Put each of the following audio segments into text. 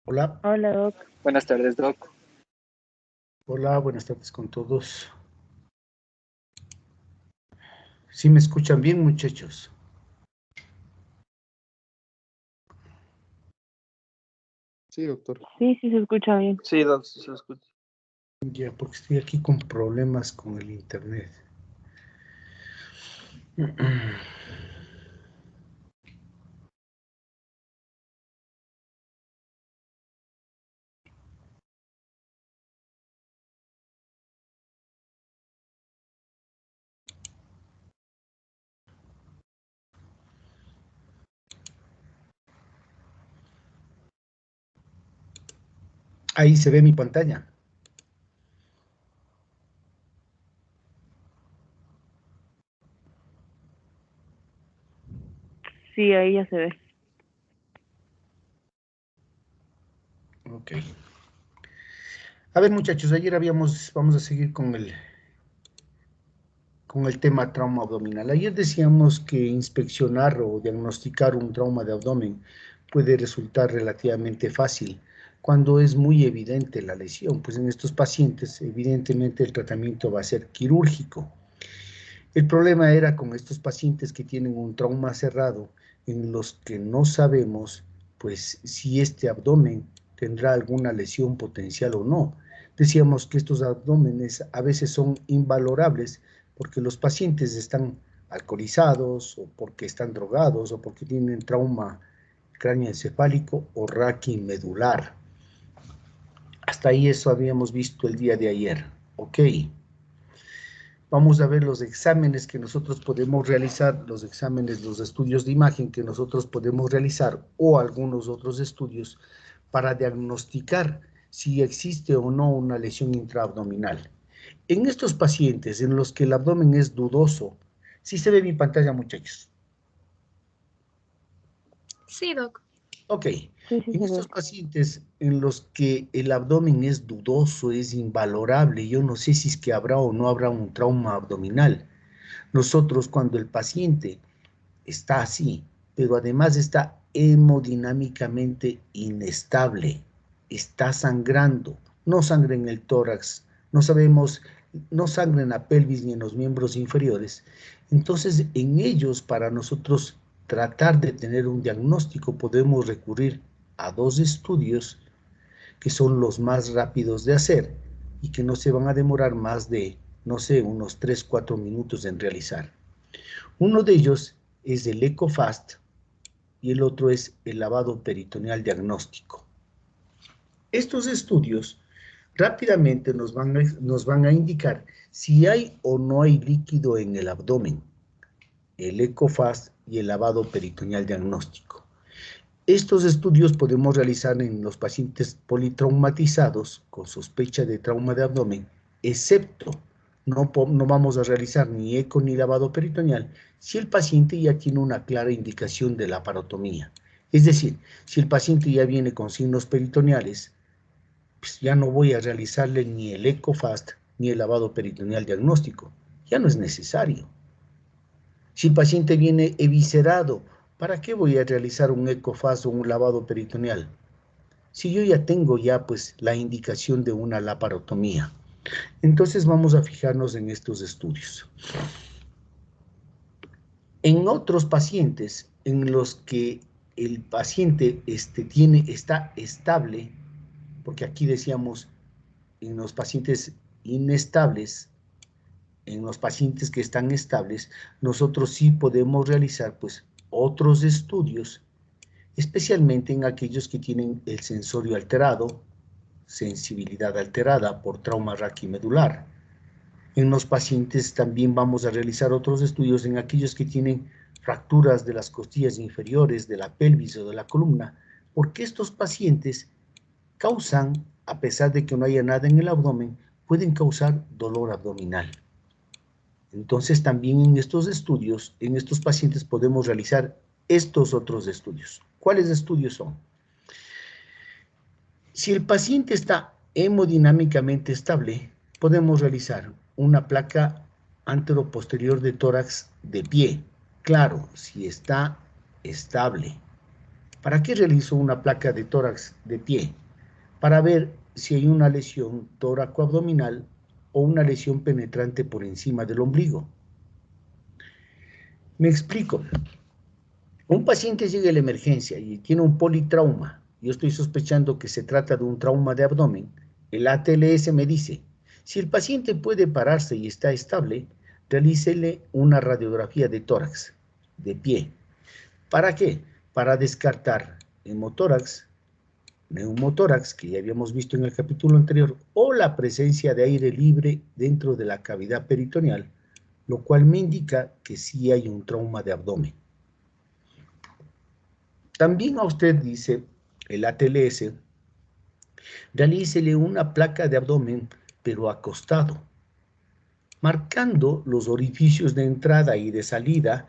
Hola, Hola, Doc. Buenas tardes, Doc. hola, buenas tardes con todos. ¿Sí me escuchan bien, muchachos? Sí, doctor. Sí, se escucha bien. Sí, Doc, sí se lo escucho. Ya, porque estoy aquí con problemas con el internet. Ahí se ve mi pantalla. Sí, ahí ya se ve. Ok. A ver, muchachos, vamos a seguir con el tema trauma abdominal. Ayer decíamos que inspeccionar o diagnosticar un trauma de abdomen puede resultar relativamente fácil cuando es muy evidente la lesión. Pues en estos pacientes, evidentemente, el tratamiento va a ser quirúrgico. El problema era con estos pacientes que tienen un trauma cerrado, en los que no sabemos, pues, si este abdomen tendrá alguna lesión potencial o no. Decíamos que estos abdómenes a veces son invalorables porque los pacientes están alcoholizados o porque están drogados o porque tienen trauma cráneoencefálico o raquimedular. Hasta ahí eso habíamos visto el día de ayer. Ok. Vamos a ver los exámenes que nosotros podemos realizar, los exámenes, los estudios de imagen que nosotros podemos realizar o algunos otros estudios para diagnosticar si existe o no una lesión intraabdominal. En estos pacientes en los que el abdomen es dudoso, ¿sí se ve mi pantalla, muchachos? Sí, Doc. Ok, Sí, sí en se estos ve. pacientes en los que el abdomen es dudoso, es invalorable, yo no sé si es que habrá o no habrá un trauma abdominal. Nosotros, cuando el paciente está así, pero además está hemodinámicamente inestable, está sangrando, no sangra en el tórax, no sabemos, no sangra en la pelvis ni en los miembros inferiores, entonces en ellos, para nosotros tratar de tener un diagnóstico, podemos recurrir a dos estudios que son los más rápidos de hacer y que no se van a demorar más de, no sé, unos 3, 4 minutos en realizar. Uno de ellos es el EcoFast y el otro es el lavado peritoneal diagnóstico. Estos estudios rápidamente nos van a indicar si hay o no hay líquido en el abdomen, el EcoFast y el lavado peritoneal diagnóstico. Estos estudios podemos realizar en los pacientes politraumatizados con sospecha de trauma de abdomen, excepto no vamos a realizar ni eco ni lavado peritoneal si el paciente ya tiene una clara indicación de la laparotomía. Es decir, si el paciente ya viene con signos peritoneales, pues ya no voy a realizarle ni el EcoFast ni el lavado peritoneal diagnóstico. Ya no es necesario. Si el paciente viene eviscerado, ¿para qué voy a realizar un EcoFast o un lavado peritoneal? Si yo ya tengo pues la indicación de una laparotomía. Entonces vamos a fijarnos en estos estudios. En otros pacientes en los que el paciente está estable, porque aquí decíamos en los pacientes inestables, en los pacientes que están estables, nosotros sí podemos realizar pues otros estudios, especialmente en aquellos que tienen el sensorio alterado, sensibilidad alterada por trauma raquimedular. En los pacientes también vamos a realizar otros estudios en aquellos que tienen fracturas de las costillas inferiores, de la pelvis o de la columna, porque estos pacientes causan, a pesar de que no haya nada en el abdomen, pueden causar dolor abdominal. Entonces también en estos estudios, en estos pacientes podemos realizar estos otros estudios. ¿Cuáles estudios son? Si el paciente está hemodinámicamente estable, podemos realizar una placa anteroposterior de tórax de pie. Claro, si está estable. ¿Para qué realizo una placa de tórax de pie? Para ver si hay una lesión tóraco-abdominal o una lesión penetrante por encima del ombligo. Me explico. Un paciente llega a la emergencia y tiene un politrauma. Yo estoy sospechando que se trata de un trauma de abdomen. El ATLS me dice, si el paciente puede pararse y está estable, realícele una radiografía de tórax, de pie. ¿Para qué? Para descartar hemotórax, neumotórax, que ya habíamos visto en el capítulo anterior, o la presencia de aire libre dentro de la cavidad peritoneal, lo cual me indica que sí hay un trauma de abdomen. También a usted dice el ATLS, realícele una placa de abdomen, pero acostado, marcando los orificios de entrada y de salida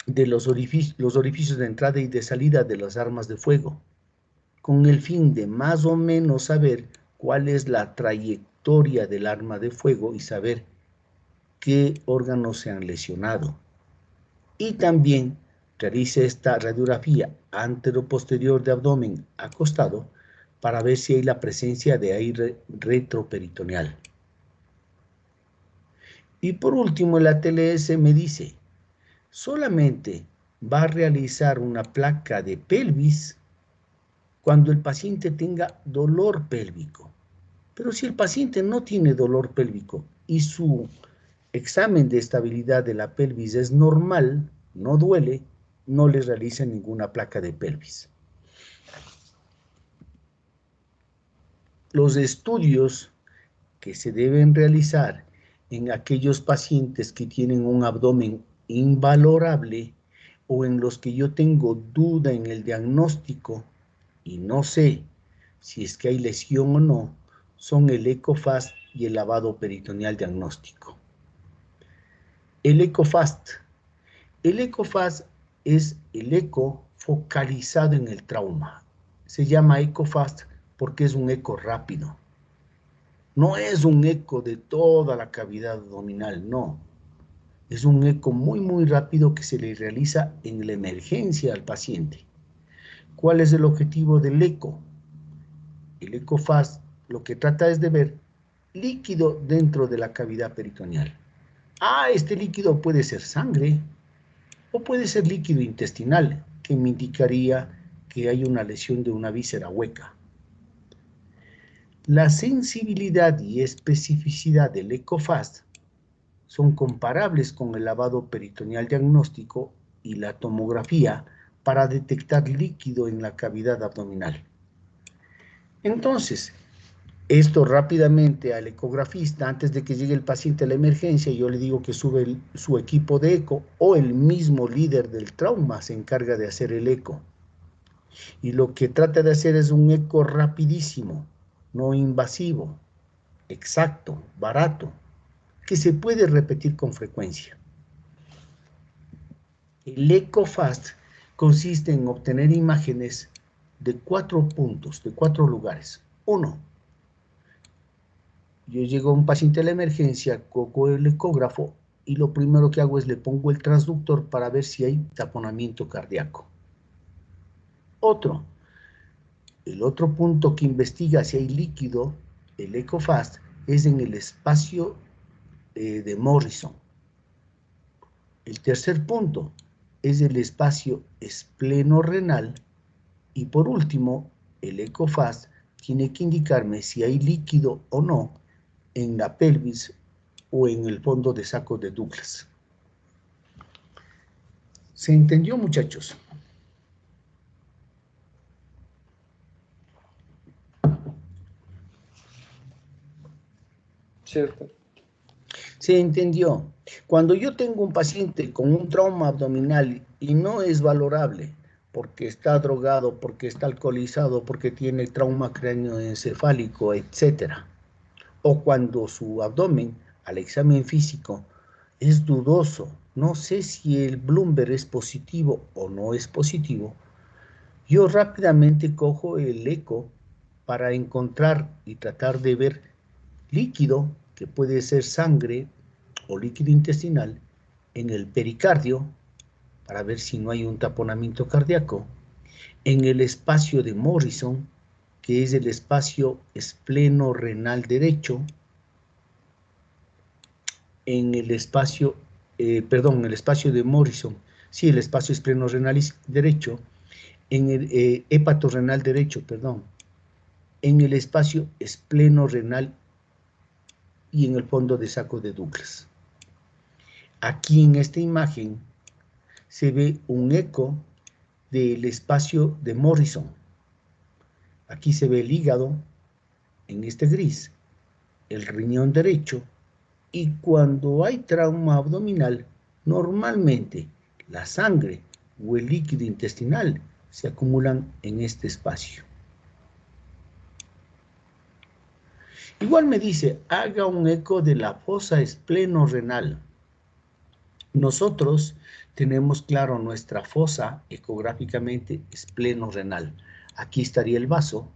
de los orificios de entrada y de salida de las armas de fuego, con el fin de más o menos saber cuál es la trayectoria del arma de fuego y saber qué órganos se han lesionado. Y también realice esta radiografía antero-posterior de abdomen acostado para ver si hay la presencia de aire retroperitoneal. Y por último, el ATLS me dice, solamente va a realizar una placa de pelvis cuando el paciente tenga dolor pélvico. Pero si el paciente no tiene dolor pélvico y su examen de estabilidad de la pelvis es normal, no duele, no le realiza ninguna placa de pelvis. Los estudios que se deben realizar en aquellos pacientes que tienen un abdomen invalorable o en los que yo tengo duda en el diagnóstico y no sé si es que hay lesión o no, son el EcoFast y el lavado peritoneal diagnóstico. El EcoFast es el eco focalizado en el trauma. Se llama EcoFast porque es un eco rápido. No es un eco de toda la cavidad abdominal, no. Es un eco muy, muy rápido que se le realiza en la emergencia al paciente. ¿Cuál es el objetivo del eco? El EcoFast lo que trata es de ver líquido dentro de la cavidad peritoneal. Este líquido puede ser sangre o puede ser líquido intestinal, que me indicaría que hay una lesión de una víscera hueca. La sensibilidad y especificidad del EcoFast son comparables con el lavado peritoneal diagnóstico y la tomografía para detectar líquido en la cavidad abdominal. Entonces, esto rápidamente al ecografista, antes de que llegue el paciente a la emergencia, yo le digo que sube su equipo de eco o el mismo líder del trauma se encarga de hacer el eco. Y lo que trata de hacer es un eco rapidísimo, no invasivo, exacto, barato, que se puede repetir con frecuencia. El EcoFast consiste en obtener imágenes de 4 puntos, de 4 lugares. 1. Yo llego a un paciente a la emergencia, cojo el ecógrafo y lo primero que hago es le pongo el transductor para ver si hay taponamiento cardíaco. El otro punto que investiga si hay líquido, el EcoFast, es en el espacio de Morrison. El tercer punto es el espacio espleno-renal y por último, el EcoFast tiene que indicarme si hay líquido o no en la pelvis o en el fondo de saco de Douglas. ¿Se entendió, muchachos? Cierto. Se entendió. Cuando yo tengo un paciente con un trauma abdominal y no es valorable porque está drogado, porque está alcoholizado, porque tiene trauma cráneoencefálico, etcétera, o cuando su abdomen al examen físico es dudoso, no sé si el Bloomberg es positivo o no es positivo, yo rápidamente cojo el eco para encontrar y tratar de ver líquido, que puede ser sangre o líquido intestinal, en el pericardio, para ver si no hay un taponamiento cardíaco. En el espacio de Morrison, que es el espacio espleno-renal derecho, en el espacio, en el espacio de Morrison, sí, el espacio espleno-renal derecho, en el hepatorrenal derecho, perdón, en el espacio espleno-renal y en el fondo de saco de Douglas. Aquí en esta imagen se ve un eco del espacio de Morrison. Aquí se ve el hígado en este gris, el riñón derecho, y cuando hay trauma abdominal, normalmente la sangre o el líquido intestinal se acumulan en este espacio. Igual me dice, haga un eco de la fosa espleno-renal. Nosotros tenemos claro nuestra fosa ecográficamente espleno-renal. Aquí estaría el vaso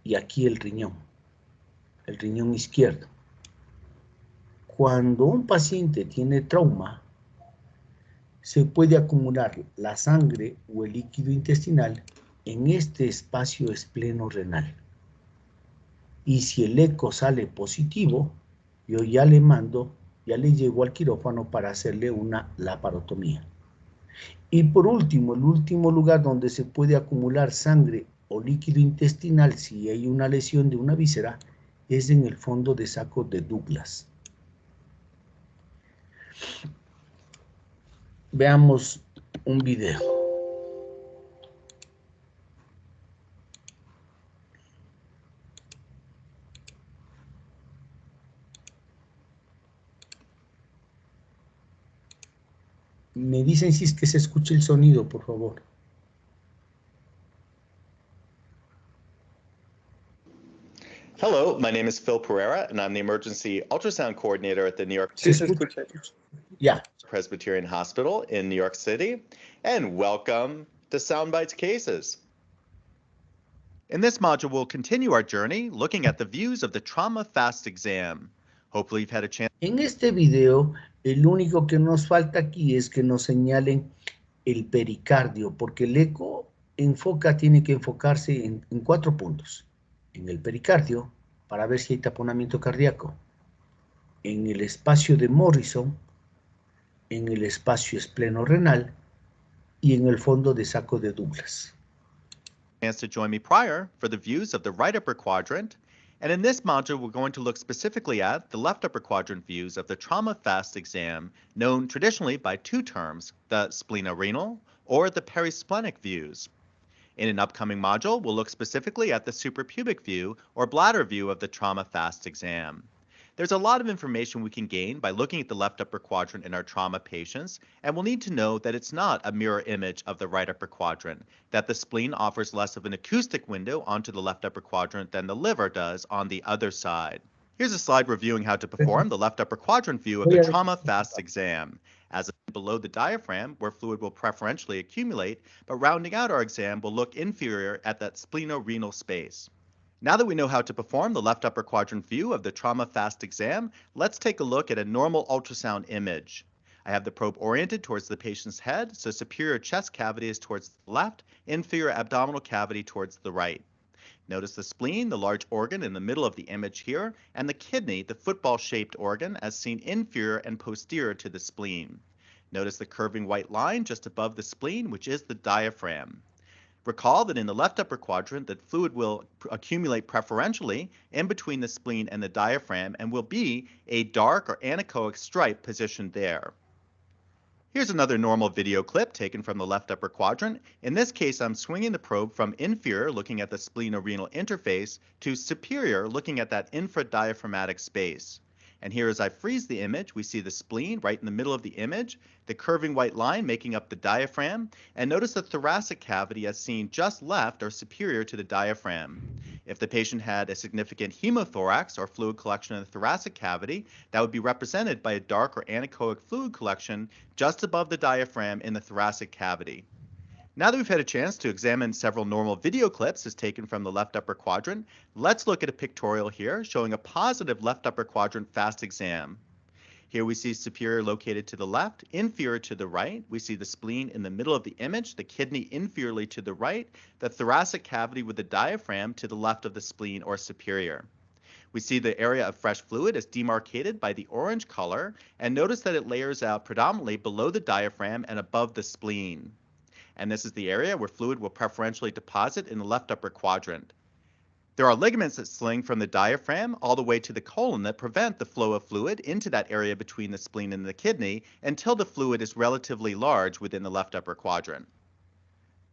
y aquí el riñón izquierdo. Cuando un paciente tiene trauma, se puede acumular la sangre o el líquido intestinal en este espacio espleno-renal. Y si el eco sale positivo, yo ya le mando, ya le llevo al quirófano para hacerle una laparotomía. Y por último, el último lugar donde se puede acumular sangre o líquido intestinal si hay una lesión de una víscera es en el fondo de saco de Douglas. Veamos un video. Me dicen si es que se escucha el sonido, por favor. Hello, my name is Phil Pereira, and I'm the emergency ultrasound coordinator at the New York Sí, se escucha. Ya. Presbyterian Hospital in New York City, and welcome to Soundbites Cases. In this module, we'll continue our journey looking at the views of the trauma fast exam. Hopefully you've had a chance. En este video, el único que nos falta aquí es que nos señalen el pericardio, porque el eco tiene que enfocarse en 4 puntos. En el pericardio, para ver si hay taponamiento cardíaco. En el espacio de Morrison, en el espacio espleno-renal y en el fondo de saco de Douglas. To join me prior for the views of the right upper quadrant. And in this module, we're going to look specifically at the left upper quadrant views of the trauma fast exam, known traditionally by 2 terms, the splenorenal or the perisplenic views. In an upcoming module, we'll look specifically at the suprapubic view or bladder view of the trauma fast exam. There's a lot of information we can gain by looking at the left upper quadrant in our trauma patients, and we'll need to know that it's not a mirror image of the right upper quadrant, that the spleen offers less of an acoustic window onto the left upper quadrant than the liver does on the other side. Here's a slide reviewing how to perform the left upper quadrant view of the trauma fast exam. As below the diaphragm, where fluid will preferentially accumulate, but rounding out our exam will look inferior at that splenorenal space. Now that we know how to perform the left upper quadrant view of the trauma fast exam, let's take a look at a normal ultrasound image. I have the probe oriented towards the patient's head, so superior chest cavity is towards the left, inferior abdominal cavity towards the right. Notice the spleen, the large organ in the middle of the image here, and the kidney, the football-shaped organ, as seen inferior and posterior to the spleen. Notice the curving white line just above the spleen, which is the diaphragm. Recall that in the left upper quadrant, that fluid will accumulate preferentially in between the spleen and the diaphragm and will be a dark or anechoic stripe positioned there. Here's another normal video clip taken from the left upper quadrant. In this case, I'm swinging the probe from inferior, looking at the splenorenal interface, to superior, looking at that infradiaphragmatic space. And here as I freeze the image, we see the spleen right in the middle of the image, the curving white line making up the diaphragm, and notice the thoracic cavity as seen just left or superior to the diaphragm. If the patient had a significant hemothorax or fluid collection in the thoracic cavity, that would be represented by a dark or anechoic fluid collection just above the diaphragm in the thoracic cavity. Now that we've had a chance to examine several normal video clips as taken from the left upper quadrant, let's look at a pictorial here showing a positive left upper quadrant fast exam. Here we see superior located to the left, inferior to the right. We see the spleen in the middle of the image, the kidney inferiorly to the right, the thoracic cavity with the diaphragm to the left of the spleen or superior. We see the area of fresh fluid is demarcated by the orange color, and notice that it layers out predominantly below the diaphragm and above the spleen. And this is the area where fluid will preferentially deposit in the left upper quadrant. There are ligaments that sling from the diaphragm all the way to the colon that prevent the flow of fluid into that area between the spleen and the kidney until the fluid is relatively large within the left upper quadrant.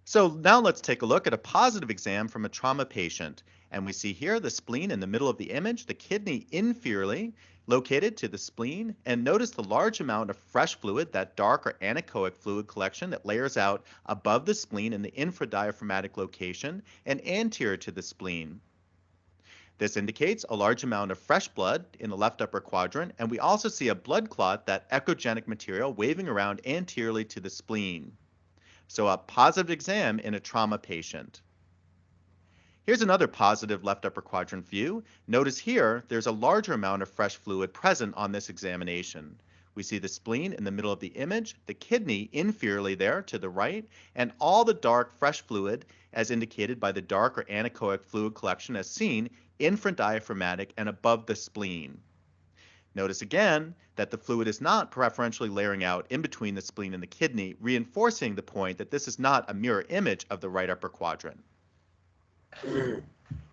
So now let's take a look at a positive exam from a trauma patient. And we see here the spleen in the middle of the image, the kidney inferiorly located to the spleen, and notice the large amount of fresh fluid, that dark or anechoic fluid collection that layers out above the spleen in the infradiaphragmatic location and anterior to the spleen. This indicates a large amount of fresh blood in the left upper quadrant, and we also see a blood clot, that echogenic material waving around anteriorly to the spleen. So a positive exam in a trauma patient. Here's another positive left upper quadrant view. Notice here, there's a larger amount of fresh fluid present on this examination. We see the spleen in the middle of the image, the kidney inferiorly there to the right, and all the dark fresh fluid as indicated by the dark or anechoic fluid collection as seen infradiaphragmatic and above the spleen. Notice again that the fluid is not preferentially layering out in between the spleen and the kidney, reinforcing the point that this is not a mirror image of the right upper quadrant.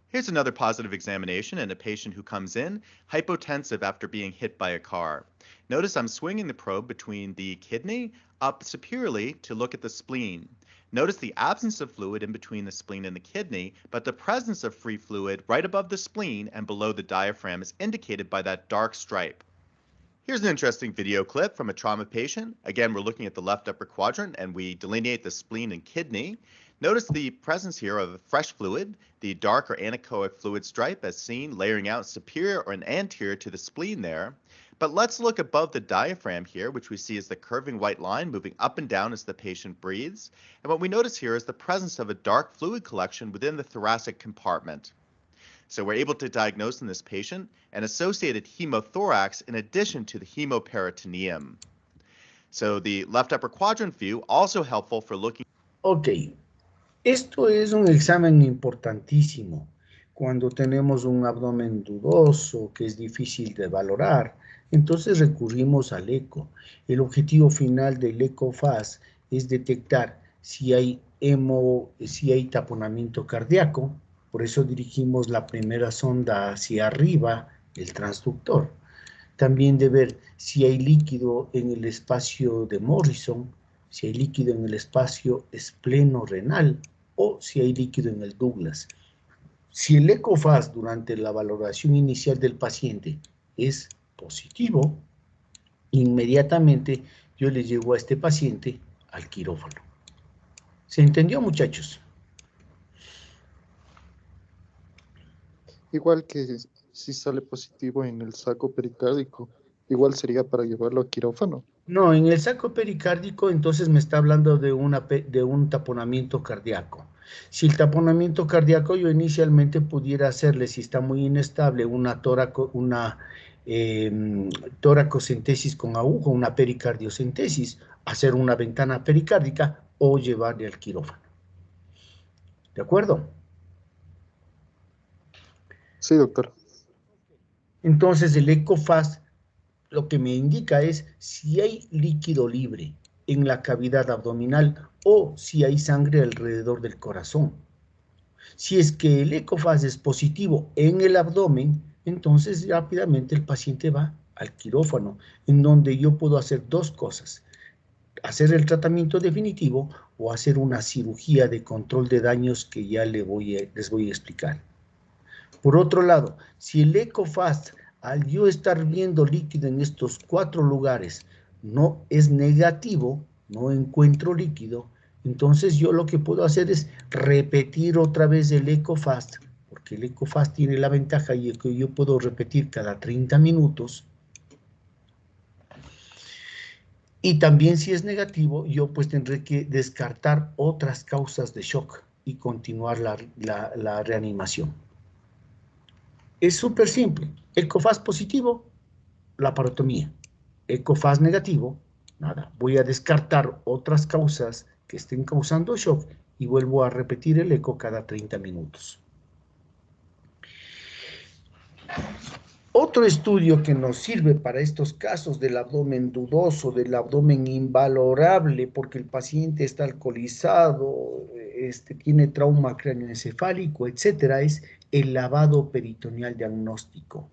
Here's another positive examination in a patient who comes in hypotensive after being hit by a car. Notice I'm swinging the probe between the kidney up superiorly to look at the spleen. Notice the absence of fluid in between the spleen and the kidney, but the presence of free fluid right above the spleen and below the diaphragm is indicated by that dark stripe. Here's an interesting video clip from a trauma patient. Again, we're looking at the left upper quadrant and we delineate the spleen and kidney. Notice the presence here of fresh fluid, the dark or anechoic fluid stripe as seen layering out superior or anterior to the spleen there. But let's look above the diaphragm here, which we see as the curving white line moving up and down as the patient breathes. And what we notice here is the presence of a dark fluid collection within the thoracic compartment. So we're able to diagnose in this patient an associated hemothorax in addition to the hemoperitoneum. So the left upper quadrant view also helpful for looking. Ok, esto es un examen importantísimo. Cuando tenemos un abdomen dudoso que es difícil de valorar, entonces recurrimos al eco. El objetivo final del ECOFAST es detectar si hay taponamiento cardíaco. Por eso dirigimos la primera sonda hacia arriba, el transductor. También de ver si hay líquido en el espacio de Morrison, si hay líquido en el espacio espleno-renal o si hay líquido en el Douglas. Si el ECOFAST durante la valoración inicial del paciente es positivo, inmediatamente yo le llevo a este paciente al quirófano. ¿Se entendió, muchachos? Igual que si sale positivo en el saco pericárdico, igual sería para llevarlo a quirófano. No, en el saco pericárdico entonces me está hablando de un taponamiento cardíaco. Si el taponamiento cardíaco yo inicialmente pudiera hacerle, si está muy inestable, una toracocentesis con aguja, una pericardiocentesis, hacer una ventana pericárdica o llevarle al quirófano. ¿De acuerdo? Sí, doctor. Entonces el ECOFAST lo que me indica es si hay líquido libre en la cavidad abdominal o si hay sangre alrededor del corazón. Si es que el ECOFAST es positivo en el abdomen, entonces rápidamente el paciente va al quirófano, en donde yo puedo hacer dos cosas: hacer el tratamiento definitivo o hacer una cirugía de control de daños que ya les voy a explicar. Por otro lado, si el ECOFAST, al yo estar viendo líquido en estos 4 lugares, no es negativo, no encuentro líquido, entonces yo lo que puedo hacer es repetir otra vez el ECOFAST, porque el ECOFAST tiene la ventaja y que yo puedo repetir cada 30 minutos. Y también si es negativo, yo pues tendré que descartar otras causas de shock y continuar la reanimación. Es súper simple. ECOFAST positivo, laparotomía. EcoFast negativo, nada, voy a descartar otras causas que estén causando shock y vuelvo a repetir el eco cada 30 minutos. Otro estudio que nos sirve para estos casos del abdomen dudoso, del abdomen invalorable, porque el paciente está alcoholizado, tiene trauma cráneoencefálico, etcétera, es el lavado peritoneal diagnóstico.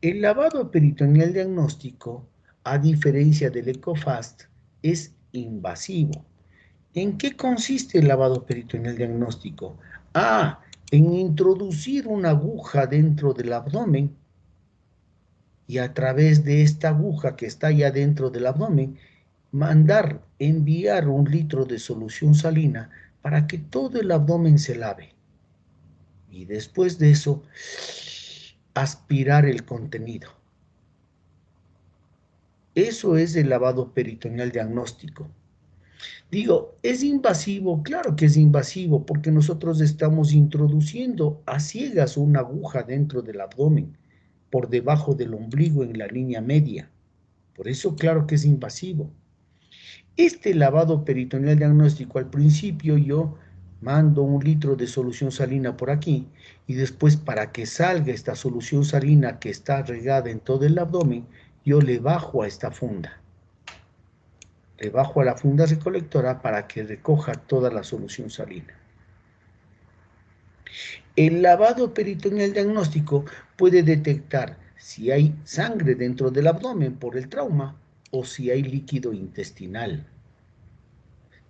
El lavado peritoneal diagnóstico, a diferencia del EcoFast, es invasivo. ¿En qué consiste el lavado peritoneal diagnóstico? En introducir una aguja dentro del abdomen y a través de esta aguja que está ya dentro del abdomen, enviar 1 litro de solución salina para que todo el abdomen se lave. Y después de eso, aspirar el contenido. Eso es el lavado peritoneal diagnóstico. Digo, ¿es invasivo? Claro que es invasivo, porque nosotros estamos introduciendo a ciegas una aguja dentro del abdomen, por debajo del ombligo en la línea media. Por eso, claro que es invasivo. Este lavado peritoneal diagnóstico, al principio yo mando 1 litro de solución salina por aquí, y después para que salga esta solución salina que está regada en todo el abdomen, yo le bajo a esta funda. Le bajo a la funda recolectora para que recoja toda la solución salina. El lavado peritoneal diagnóstico puede detectar si hay sangre dentro del abdomen por el trauma o si hay líquido intestinal.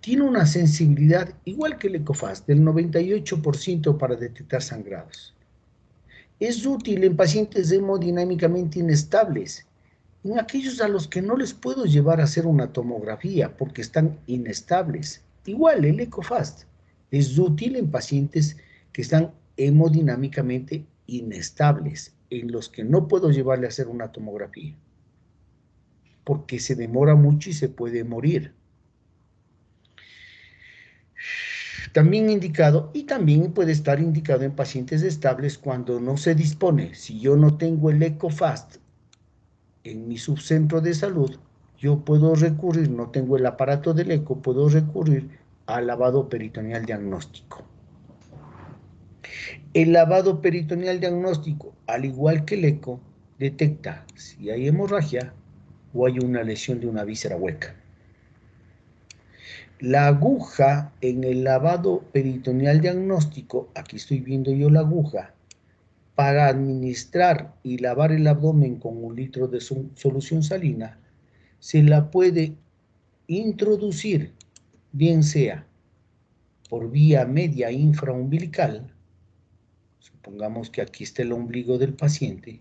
Tiene una sensibilidad igual que el EcoFast del 98% para detectar sangrados. Es útil en pacientes hemodinámicamente inestables, en aquellos a los que no les puedo llevar a hacer una tomografía porque están inestables. Igual el EcoFast es útil en pacientes que están hemodinámicamente inestables, en los que no puedo llevarle a hacer una tomografía porque se demora mucho y se puede morir. También indicado, y también puede estar indicado en pacientes estables cuando no se dispone. Si yo no tengo el EcoFast en mi subcentro de salud, yo puedo recurrir, no tengo el aparato del eco, puedo recurrir al lavado peritoneal diagnóstico. El lavado peritoneal diagnóstico, al igual que el eco, detecta si hay hemorragia o hay una lesión de una víscera hueca. La aguja en el lavado peritoneal diagnóstico, aquí estoy viendo yo la aguja, para administrar y lavar el abdomen con 1 litro de solución salina, se la puede introducir, bien sea por vía media infraumbilical, supongamos que aquí está el ombligo del paciente,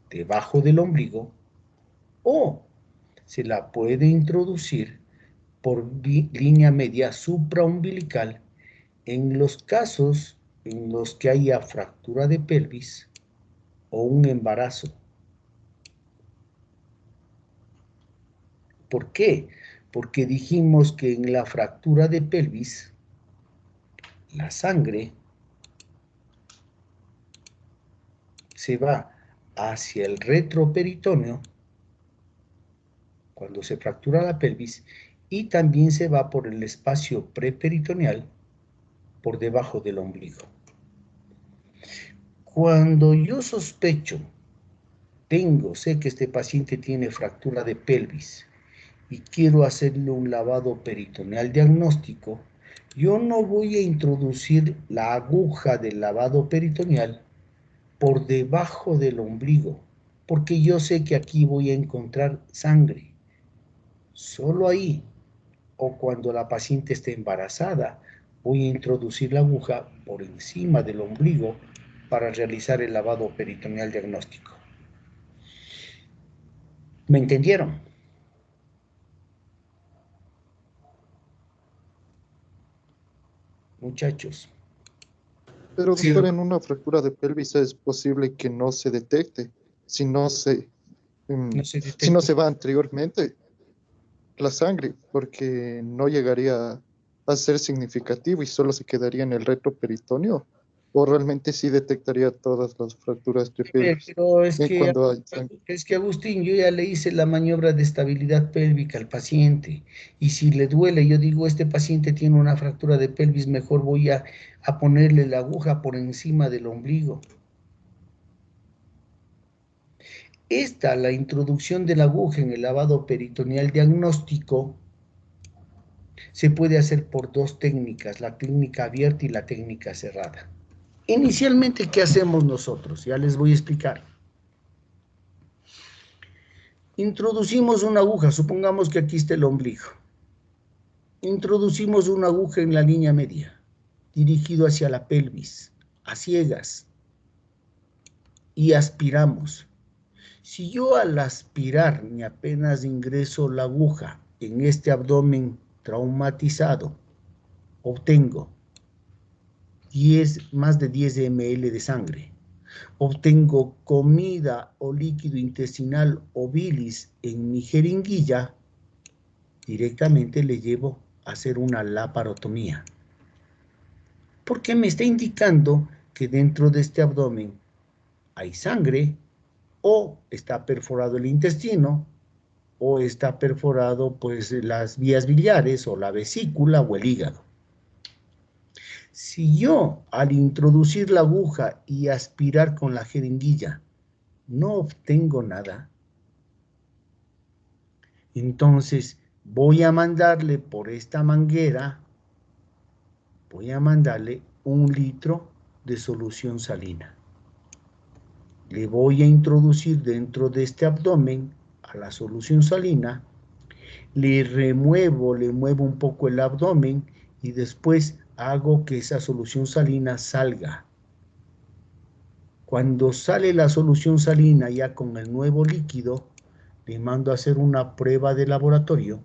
debajo del ombligo, o se la puede introducir por línea media supraumbilical en los casos en los que haya fractura de pelvis o un embarazo. ¿Por qué? Porque dijimos que en la fractura de pelvis, la sangre se va hacia el retroperitoneo cuando se fractura la pelvis y también se va por el espacio preperitoneal por debajo del ombligo. Cuando yo sospecho, sé que este paciente tiene fractura de pelvis y quiero hacerle un lavado peritoneal diagnóstico, yo no voy a introducir la aguja del lavado peritoneal por debajo del ombligo, porque yo sé que aquí voy a encontrar sangre. Solo ahí, o cuando la paciente esté embarazada, voy a introducir la aguja por encima del ombligo para realizar el lavado peritoneal diagnóstico. ¿Me entendieron? Muchachos. Pero Sí, doctor, en una fractura de pelvis es posible que no se detecte si no se, no se si no detecta. se va anteriormente la sangre, porque no llegaría a ser significativo y solo se quedaría en el retroperitoneo o realmente sí detectaría todas las fracturas de pelvis. Pero Cuando hay sangre. es que Agustín, yo ya le hice la maniobra de estabilidad pélvica al paciente y si le duele, yo digo, este paciente tiene una fractura de pelvis, mejor voy a ponerle la aguja por encima del ombligo. La introducción de la aguja en el lavado peritoneal diagnóstico se puede hacer por dos técnicas, la técnica abierta y la técnica cerrada. Inicialmente, ¿qué hacemos nosotros? Ya les voy a explicar. Introducimos una aguja, supongamos que aquí está el ombligo. Introducimos una aguja en la línea media, dirigido hacia la pelvis, a ciegas, y aspiramos. Si yo al aspirar ni apenas ingreso la aguja en este abdomen traumatizado, obtengo más de 10 ml de sangre. Obtengo comida o líquido intestinal o bilis en mi jeringuilla, directamente le llevo a hacer una laparotomía. Porque me está indicando que dentro de este abdomen hay sangre, o está perforado el intestino, o está perforado pues las vías biliares, o la vesícula, o el hígado. Si yo, al introducir la aguja y aspirar con la jeringuilla, no obtengo nada, entonces voy a mandarle por esta manguera, voy a mandarle 1 litro de solución salina. Le voy a introducir dentro de este abdomen a la solución salina, le muevo un poco el abdomen y después hago que esa solución salina salga. Cuando sale la solución salina ya con el nuevo líquido, le mando a hacer una prueba de laboratorio,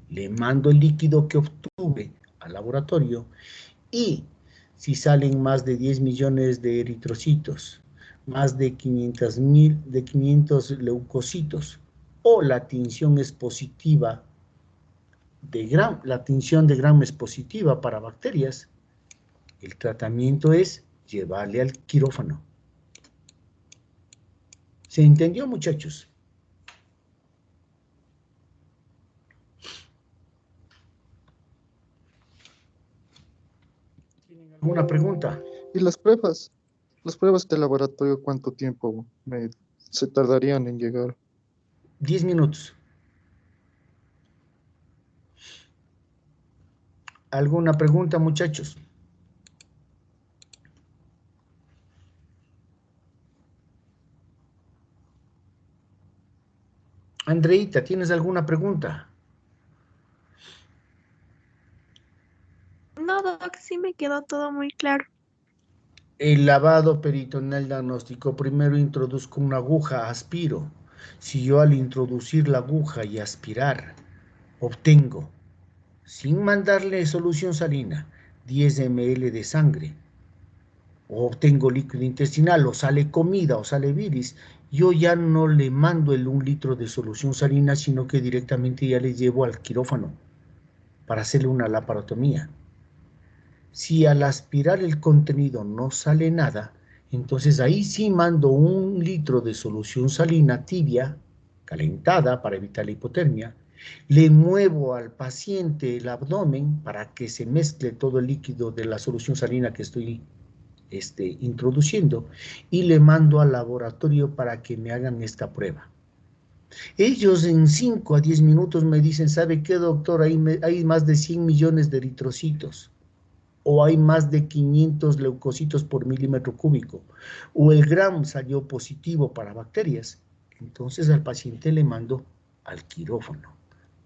le mando el líquido que obtuve al laboratorio y si salen más de 10 millones de eritrocitos, más de 500 leucocitos, o la tinción es positiva la tinción de Gram es positiva para bacterias, el tratamiento es llevarle al quirófano. ¿Se entendió, muchachos? ¿Tienen alguna pregunta? ¿Y las pruebas de laboratorio cuánto tiempo se tardarían en llegar? 10 minutos. ¿Alguna pregunta, muchachos? Andreita, ¿tienes alguna pregunta? No, Doc, sí me quedó todo muy claro. El lavado peritoneal diagnóstico, primero introduzco una aguja, aspiro. Si yo al introducir la aguja y aspirar, obtengo, sin mandarle solución salina, 10 ml de sangre, o obtengo líquido intestinal, o sale comida, o sale bilis, yo ya no le mando el 1 litro de solución salina, sino que directamente ya le llevo al quirófano para hacerle una laparotomía. Si al aspirar el contenido no sale nada, entonces ahí sí mando 1 litro de solución salina tibia, calentada para evitar la hipotermia, le muevo al paciente el abdomen para que se mezcle todo el líquido de la solución salina que estoy introduciendo y le mando al laboratorio para que me hagan esta prueba. Ellos en 5 a 10 minutos me dicen, ¿sabe qué, doctor? Hay más de 100 millones de eritrocitos, o hay más de 500 leucocitos por milímetro cúbico, o el Gram salió positivo para bacterias. Entonces al paciente le mando al quirófano,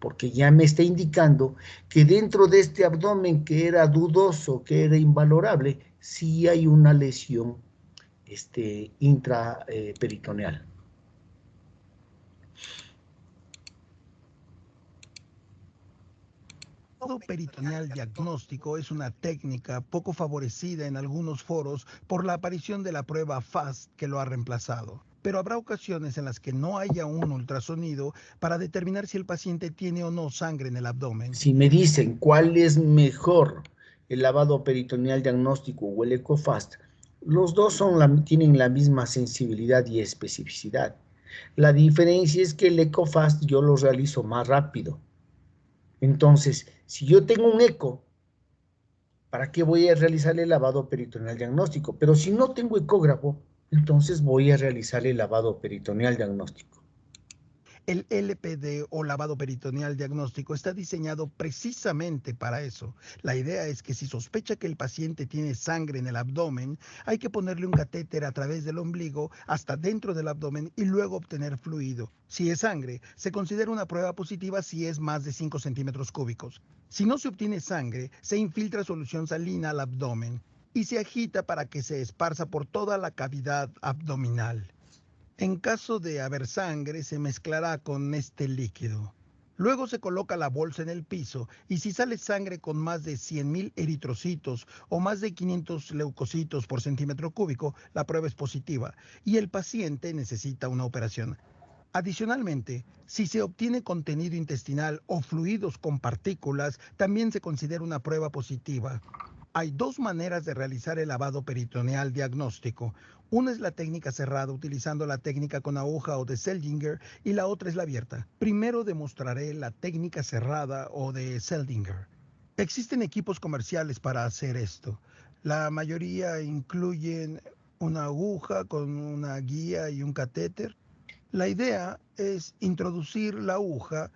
porque ya me está indicando que dentro de este abdomen que era dudoso, que era invalorable, sí hay una lesión intraperitoneal. El lavado peritoneal diagnóstico es una técnica poco favorecida en algunos foros por la aparición de la prueba FAST que lo ha reemplazado. Pero habrá ocasiones en las que no haya un ultrasonido para determinar si el paciente tiene o no sangre en el abdomen. Si me dicen cuál es mejor, el lavado peritoneal diagnóstico o el EcoFast, los dos tienen la misma sensibilidad y especificidad. La diferencia es que el EcoFast yo lo realizo más rápido. Entonces, si yo tengo un eco, ¿para qué voy a realizar el lavado peritoneal diagnóstico? Pero si no tengo ecógrafo, entonces voy a realizar el lavado peritoneal diagnóstico. El LPD o lavado peritoneal diagnóstico está diseñado precisamente para eso. La idea es que si sospecha que el paciente tiene sangre en el abdomen, hay que ponerle un catéter a través del ombligo hasta dentro del abdomen y luego obtener fluido. Si es sangre, se considera una prueba positiva si es más de 5 centímetros cúbicos. Si no se obtiene sangre, se infiltra solución salina al abdomen y se agita para que se esparza por toda la cavidad abdominal. En caso de haber sangre, se mezclará con este líquido. Luego se coloca la bolsa en el piso y si sale sangre con más de 100.000 eritrocitos o más de 500 leucocitos por centímetro cúbico, la prueba es positiva y el paciente necesita una operación. Adicionalmente, si se obtiene contenido intestinal o fluidos con partículas, también se considera una prueba positiva. Hay dos maneras de realizar el lavado peritoneal diagnóstico. Una es la técnica cerrada utilizando la técnica con aguja o de Seldinger y la otra es la abierta. Primero demostraré la técnica cerrada o de Seldinger. Existen equipos comerciales para hacer esto. La mayoría incluyen una aguja con una guía y un catéter. La idea es introducir la aguja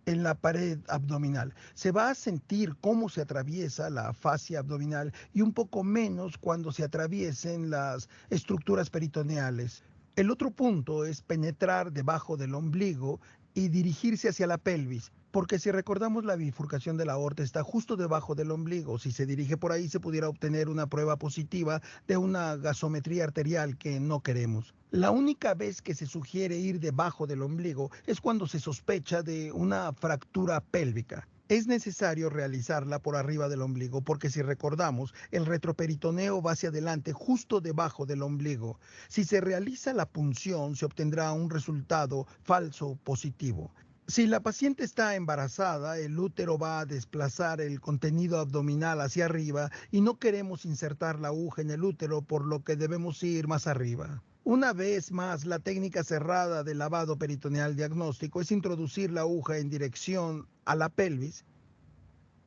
en la pared abdominal. Se va a sentir cómo se atraviesa la fascia abdominal y un poco menos cuando se atraviesen las estructuras peritoneales. El otro punto es penetrar debajo del ombligo y dirigirse hacia la pelvis, porque si recordamos la bifurcación de la aorta está justo debajo del ombligo. Si se dirige por ahí se pudiera obtener una prueba positiva de una gasometría arterial que no queremos. La única vez que se sugiere ir debajo del ombligo es cuando se sospecha de una fractura pélvica. Es necesario realizarla por arriba del ombligo porque si recordamos, el retroperitoneo va hacia adelante justo debajo del ombligo. Si se realiza la punción, se obtendrá un resultado falso positivo. Si la paciente está embarazada, el útero va a desplazar el contenido abdominal hacia arriba y no queremos insertar la aguja en el útero, por lo que debemos ir más arriba. Una vez más, la técnica cerrada del lavado peritoneal diagnóstico es introducir la aguja en dirección a la pelvis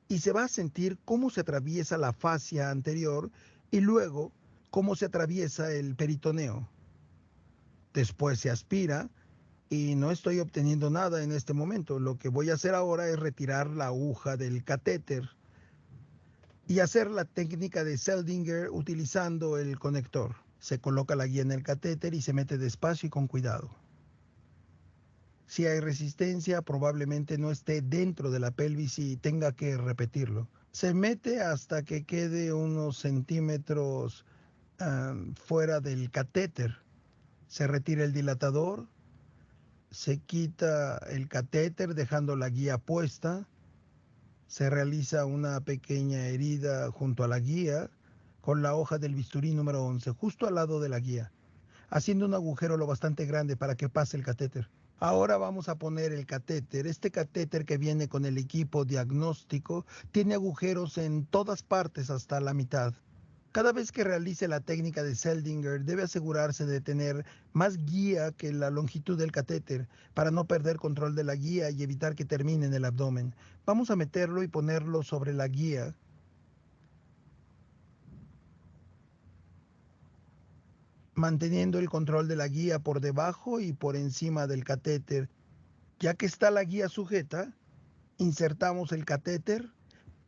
y se va a sentir cómo se atraviesa la fascia anterior y luego cómo se atraviesa el peritoneo. Después se aspira y no estoy obteniendo nada en este momento. Lo que voy a hacer ahora es retirar la aguja del catéter y hacer la técnica de Seldinger utilizando el conector. Se coloca la guía en el catéter y se mete despacio y con cuidado. Si hay resistencia, probablemente no esté dentro de la pelvis y tenga que repetirlo. Se mete hasta que quede unos centímetros fuera del catéter. Se retira el dilatador, se quita el catéter dejando la guía puesta, se realiza una pequeña herida junto a la guía con la hoja del bisturí número 11, justo al lado de la guía, haciendo un agujero lo bastante grande para que pase el catéter. Ahora vamos a poner el catéter. Este catéter que viene con el equipo diagnóstico tiene agujeros en todas partes hasta la mitad. Cada vez que realice la técnica de Seldinger debe asegurarse de tener más guía que la longitud del catéter para no perder control de la guía y evitar que termine en el abdomen. Vamos a meterlo y ponerlo sobre la guía. Manteniendo el control de la guía por debajo y por encima del catéter. Ya que está la guía sujeta, insertamos el catéter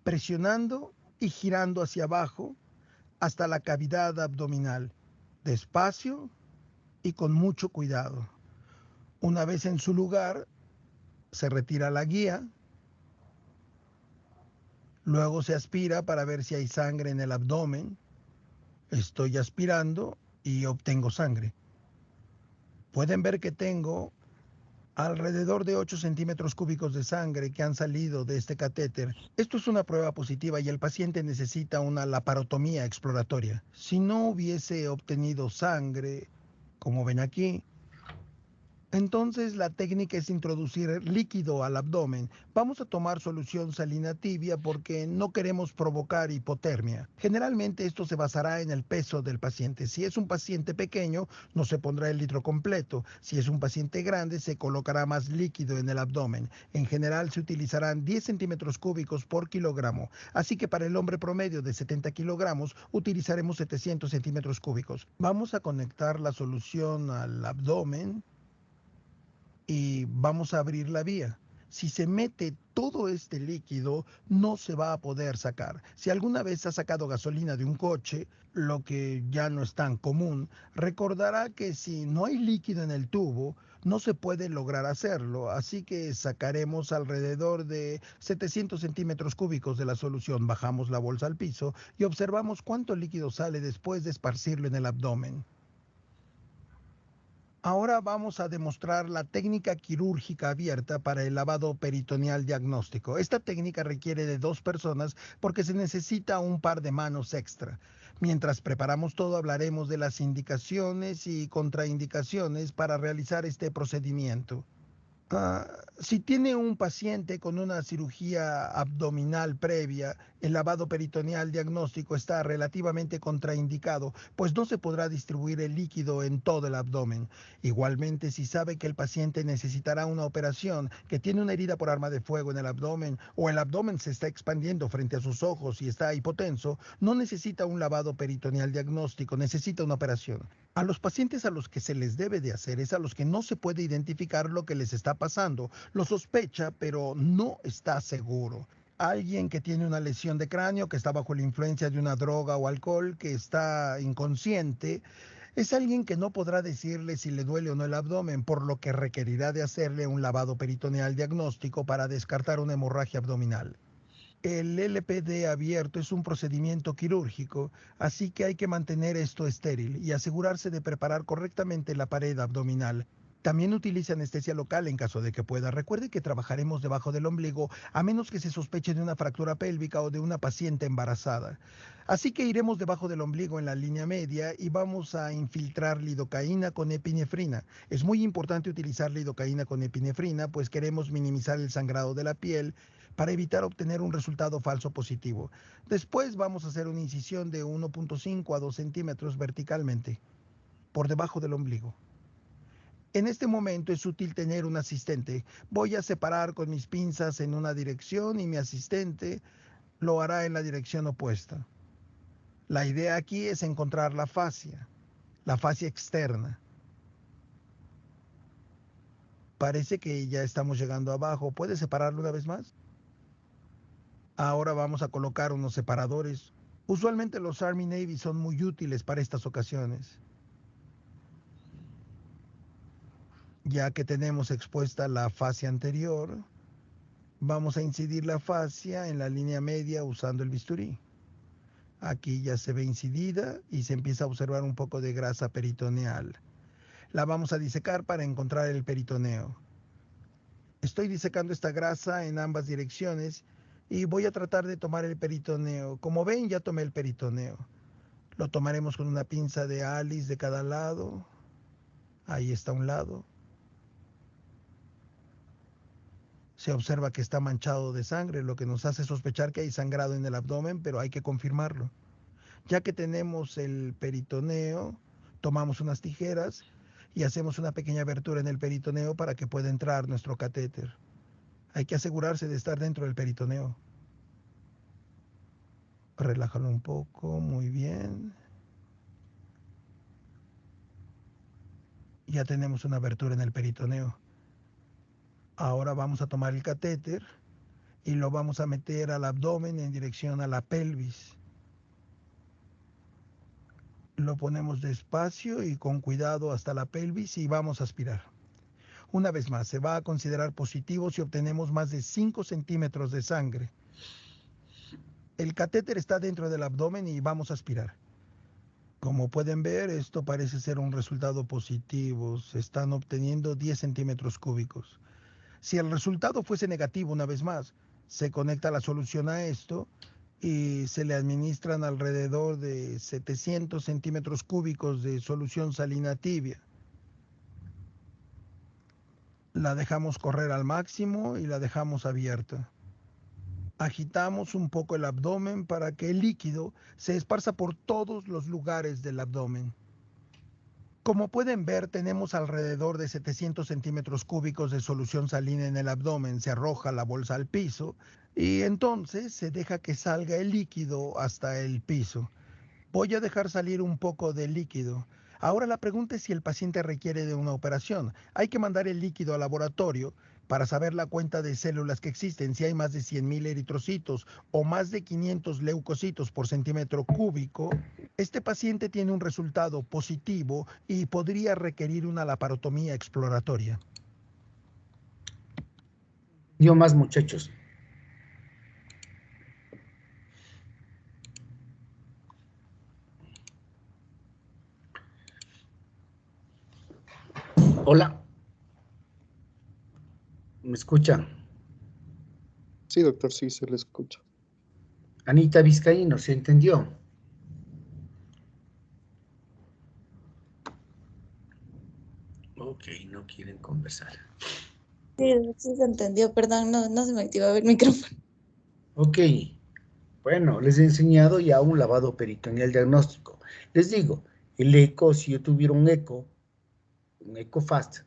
presionando y girando hacia abajo hasta la cavidad abdominal, despacio y con mucho cuidado. Una vez en su lugar, se retira la guía, luego se aspira para ver si hay sangre en el abdomen. Estoy aspirando y obtengo sangre. Pueden ver que tengo alrededor de 8 centímetros cúbicos de sangre que han salido de este catéter. Esto es una prueba positiva y el paciente necesita una laparotomía exploratoria. Si no hubiese obtenido sangre, como ven aquí, Entonces la técnica es introducir líquido al abdomen. Vamos a tomar solución salina tibia porque no queremos provocar hipotermia. Generalmente esto se basará en el peso del paciente. Si es un paciente pequeño, no se pondrá el litro completo. Si es un paciente grande, se colocará más líquido en el abdomen. En general se utilizarán 10 centímetros cúbicos por kilogramo. Así que para el hombre promedio de 70 kilogramos utilizaremos 700 centímetros cúbicos. Vamos a conectar la solución al abdomen y vamos a abrir la vía. Si se mete todo este líquido, no se va a poder sacar. Si alguna vez ha sacado gasolina de un coche, lo que ya no es tan común, recordará que si no hay líquido en el tubo, no se puede lograr hacerlo. Así que sacaremos alrededor de 700 centímetros cúbicos de la solución. Bajamos la bolsa al piso y observamos cuánto líquido sale después de esparcirlo en el abdomen. Ahora vamos a demostrar la técnica quirúrgica abierta para el lavado peritoneal diagnóstico. Esta técnica requiere de 2 personas porque se necesita un par de manos extra. Mientras preparamos todo, hablaremos de las indicaciones y contraindicaciones para realizar este procedimiento. Si tiene un paciente con una cirugía abdominal previa, el lavado peritoneal diagnóstico está relativamente contraindicado, pues no se podrá distribuir el líquido en todo el abdomen. Igualmente, si sabe que el paciente necesitará una operación, que tiene una herida por arma de fuego en el abdomen, o el abdomen se está expandiendo frente a sus ojos y está hipotenso, no necesita un lavado peritoneal diagnóstico, necesita una operación. A los pacientes a los que se les debe de hacer es a los que no se puede identificar lo que les está pasando. Lo sospecha, pero no está seguro. Alguien que tiene una lesión de cráneo, que está bajo la influencia de una droga o alcohol, que está inconsciente, es alguien que no podrá decirle si le duele o no el abdomen, por lo que requerirá de hacerle un lavado peritoneal diagnóstico para descartar una hemorragia abdominal. El LPD abierto es un procedimiento quirúrgico, así que hay que mantener esto estéril y asegurarse de preparar correctamente la pared abdominal. También utilice anestesia local en caso de que pueda. Recuerde que trabajaremos debajo del ombligo a menos que se sospeche de una fractura pélvica o de una paciente embarazada. Así que iremos debajo del ombligo en la línea media y vamos a infiltrar lidocaína con epinefrina. Es muy importante utilizar lidocaína con epinefrina, pues queremos minimizar el sangrado de la piel para evitar obtener un resultado falso positivo. Después vamos a hacer una incisión de 1.5 a 2 centímetros verticalmente, por debajo del ombligo. En este momento es útil tener un asistente. Voy a separar con mis pinzas en una dirección y mi asistente lo hará en la dirección opuesta. La idea aquí es encontrar la fascia externa. Parece que ya estamos llegando abajo. ¿Puede separarlo una vez más? Ahora vamos a colocar unos separadores. Usualmente los Army Navy son muy útiles para estas ocasiones, ya que tenemos expuesta la fascia anterior. Vamos a incidir la fascia en la línea media usando el bisturí. Aquí ya se ve incidida y se empieza a observar un poco de grasa peritoneal. La vamos a disecar para encontrar el peritoneo. Estoy disecando esta grasa en ambas direcciones y voy a tratar de tomar el peritoneo. Como ven, ya tomé el peritoneo. Lo tomaremos con una pinza de Alice de cada lado. Ahí está un lado. Se observa que está manchado de sangre, lo que nos hace sospechar que hay sangrado en el abdomen, pero hay que confirmarlo. Ya que tenemos el peritoneo, tomamos unas tijeras y hacemos una pequeña abertura en el peritoneo para que pueda entrar nuestro catéter. Hay que asegurarse de estar dentro del peritoneo. Relájalo un poco, muy bien. Ya tenemos una abertura en el peritoneo. Ahora vamos a tomar el catéter y lo vamos a meter al abdomen en dirección a la pelvis. Lo ponemos despacio y con cuidado hasta la pelvis y vamos a aspirar. Una vez más, se va a considerar positivo si obtenemos más de 5 centímetros de sangre. El catéter está dentro del abdomen y vamos a aspirar. Como pueden ver, esto parece ser un resultado positivo. Se están obteniendo 10 centímetros cúbicos. Si el resultado fuese negativo, una vez más, se conecta la solución a esto y se le administran alrededor de 700 centímetros cúbicos de solución salina tibia. La dejamos correr al máximo y la dejamos abierta. Agitamos un poco el abdomen para que el líquido se esparza por todos los lugares del abdomen. Como pueden ver, tenemos alrededor de 700 centímetros cúbicos de solución salina en el abdomen. Se arroja la bolsa al piso y entonces se deja que salga el líquido hasta el piso. Voy a dejar salir un poco de líquido. Ahora la pregunta es si el paciente requiere de una operación. Hay que mandar el líquido al laboratorio para saber la cuenta de células que existen, si hay más de 100.000 eritrocitos o más de 500 leucocitos por centímetro cúbico. Este paciente tiene un resultado positivo y podría requerir una laparotomía exploratoria. Yo más, muchachos. Hola. ¿Me escuchan? Sí, doctor, sí, se le escucha. Anita Vizcaíno, ¿se entendió? Ok, no quieren conversar. Sí, sí se entendió, perdón, no se me activaba el micrófono. Ok, bueno, les he enseñado ya un lavado peritoneal diagnóstico. Les digo, el eco, si yo tuviera un eco fast,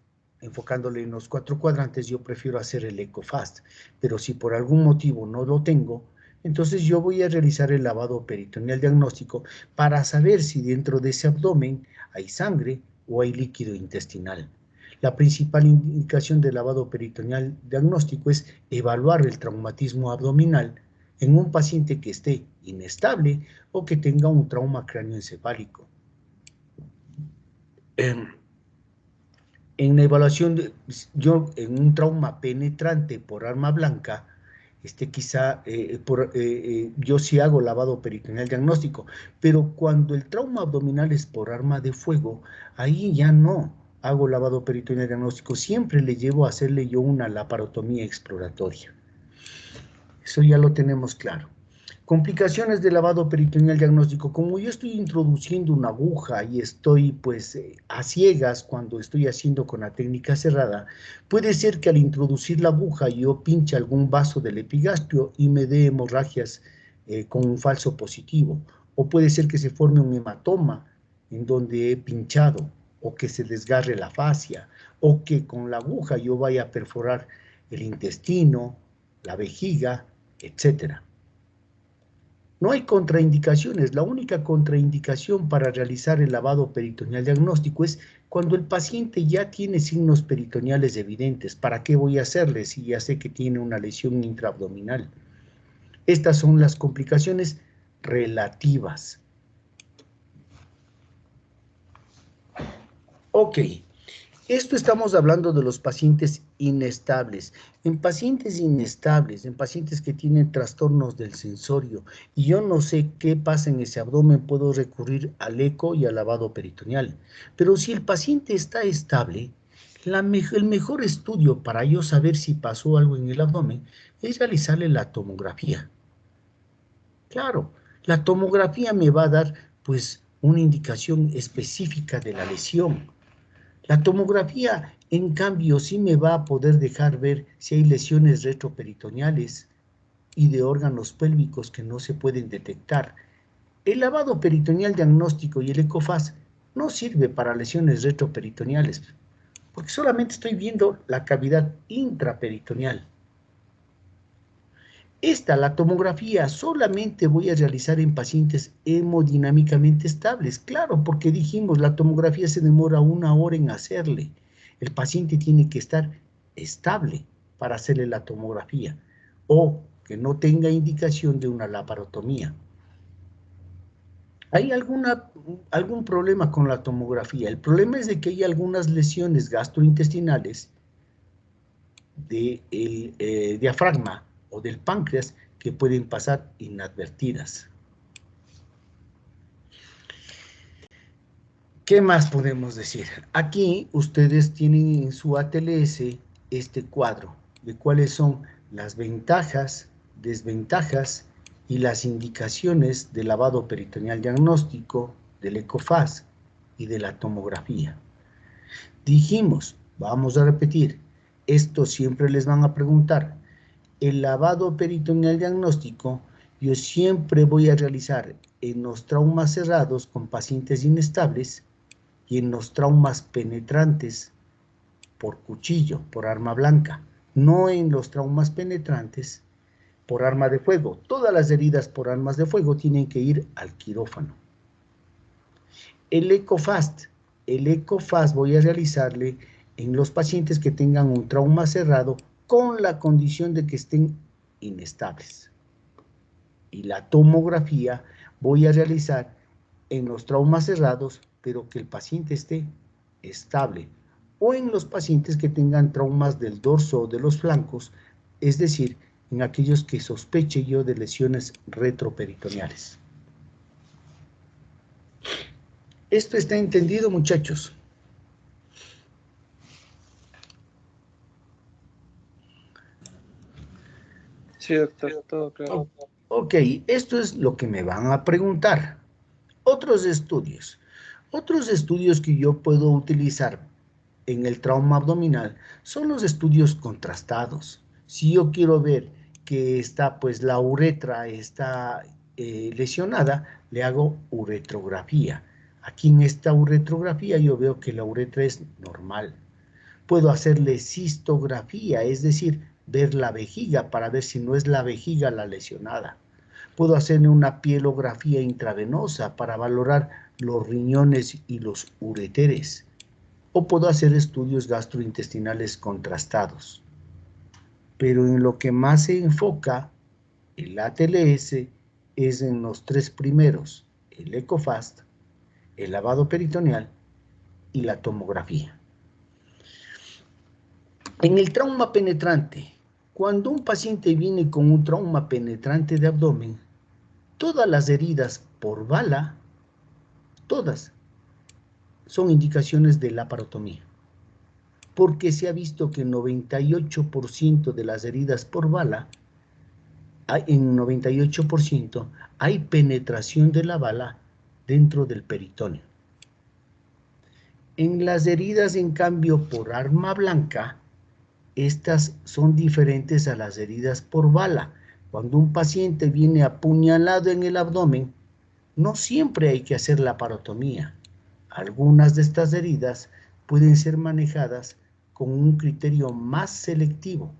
enfocándole en los 4 cuadrantes, yo prefiero hacer el eco fast. Pero si por algún motivo no lo tengo, entonces yo voy a realizar el lavado peritoneal diagnóstico para saber si dentro de ese abdomen hay sangre o hay líquido intestinal. La principal indicación del lavado peritoneal diagnóstico es evaluar el traumatismo abdominal en un paciente que esté inestable o que tenga un trauma cráneoencefálico. En la evaluación, yo en un trauma penetrante por arma blanca, quizá yo sí hago lavado peritoneal diagnóstico, pero cuando el trauma abdominal es por arma de fuego, ahí ya no hago lavado peritoneal diagnóstico, siempre le llevo a hacerle yo una laparotomía exploratoria. Eso ya lo tenemos claro. Complicaciones de lavado peritoneal diagnóstico. Como yo estoy introduciendo una aguja y estoy pues a ciegas cuando estoy haciendo con la técnica cerrada, puede ser que al introducir la aguja yo pinche algún vaso del epigastrio y me dé hemorragias con un falso positivo. O puede ser que se forme un hematoma en donde he pinchado, o que se desgarre la fascia, o que con la aguja yo vaya a perforar el intestino, la vejiga, etcétera. No hay contraindicaciones. La única contraindicación para realizar el lavado peritoneal diagnóstico es cuando el paciente ya tiene signos peritoneales evidentes. ¿Para qué voy a hacerle si ya sé que tiene una lesión intraabdominal? Estas son las complicaciones relativas. Ok. Esto estamos hablando de los pacientes inestables. En pacientes inestables, en pacientes que tienen trastornos del sensorio, y yo no sé qué pasa en ese abdomen, puedo recurrir al eco y al lavado peritoneal. Pero si el paciente está estable, el mejor estudio para yo saber si pasó algo en el abdomen es realizarle la tomografía. Claro, la tomografía me va a dar, pues, una indicación específica de la lesión. La tomografía, en cambio, sí me va a poder dejar ver si hay lesiones retroperitoneales y de órganos pélvicos que no se pueden detectar. El lavado peritoneal diagnóstico y el ECOFAS no sirve para lesiones retroperitoneales, porque solamente estoy viendo la cavidad intraperitoneal. La tomografía, solamente voy a realizar en pacientes hemodinámicamente estables. Claro, porque dijimos, la tomografía se demora 1 hora en hacerle. El paciente tiene que estar estable para hacerle la tomografía, o que no tenga indicación de una laparotomía. ¿Hay algún problema con la tomografía? El problema es de que hay algunas lesiones gastrointestinales del diafragma o del páncreas que pueden pasar inadvertidas. ¿Qué más podemos decir? Aquí ustedes tienen en su ATLS este cuadro de cuáles son las ventajas, desventajas y las indicaciones del lavado peritoneal diagnóstico, del ECOFAS y de la tomografía. Dijimos, vamos a repetir, esto siempre les van a preguntar. El lavado peritoneal diagnóstico yo siempre voy a realizar en los traumas cerrados con pacientes inestables y en los traumas penetrantes por cuchillo, por arma blanca, no en los traumas penetrantes por arma de fuego. Todas las heridas por armas de fuego tienen que ir al quirófano. El EcoFast voy a realizarle en los pacientes que tengan un trauma cerrado con la condición de que estén inestables. Y la tomografía voy a realizar en los traumas cerrados, pero que el paciente esté estable, o en los pacientes que tengan traumas del dorso o de los flancos, es decir, en aquellos que sospeche yo de lesiones retroperitoneales. ¿Esto está entendido, muchachos? Sí, doctor, todo claro. Ok, esto es lo que me van a preguntar. Otros estudios que yo puedo utilizar en el trauma abdominal son los estudios contrastados. Si yo quiero ver que está, pues la uretra está lesionada, le hago uretrografía. Aquí en esta uretrografía yo veo que la uretra es normal. Puedo hacerle cistografía, es decir, ver la vejiga para ver si no es la vejiga la lesionada. Puedo hacerle una pielografía intravenosa para valorar los riñones y los ureteres. O puedo hacer estudios gastrointestinales contrastados. Pero en lo que más se enfoca el ATLS es en los tres primeros, el EcoFast, el lavado peritoneal y la tomografía. En el trauma penetrante, cuando un paciente viene con un trauma penetrante de abdomen, todas las heridas por bala, todas, son indicaciones de laparotomía. Porque se ha visto que el 98% de las heridas por bala, en 98% hay penetración de la bala dentro del peritoneo. En las heridas, en cambio, por arma blanca, estas son diferentes a las heridas por bala. Cuando un paciente viene apuñalado en el abdomen, no siempre hay que hacer laparotomía. Algunas de estas heridas pueden ser manejadas con un criterio más selectivo,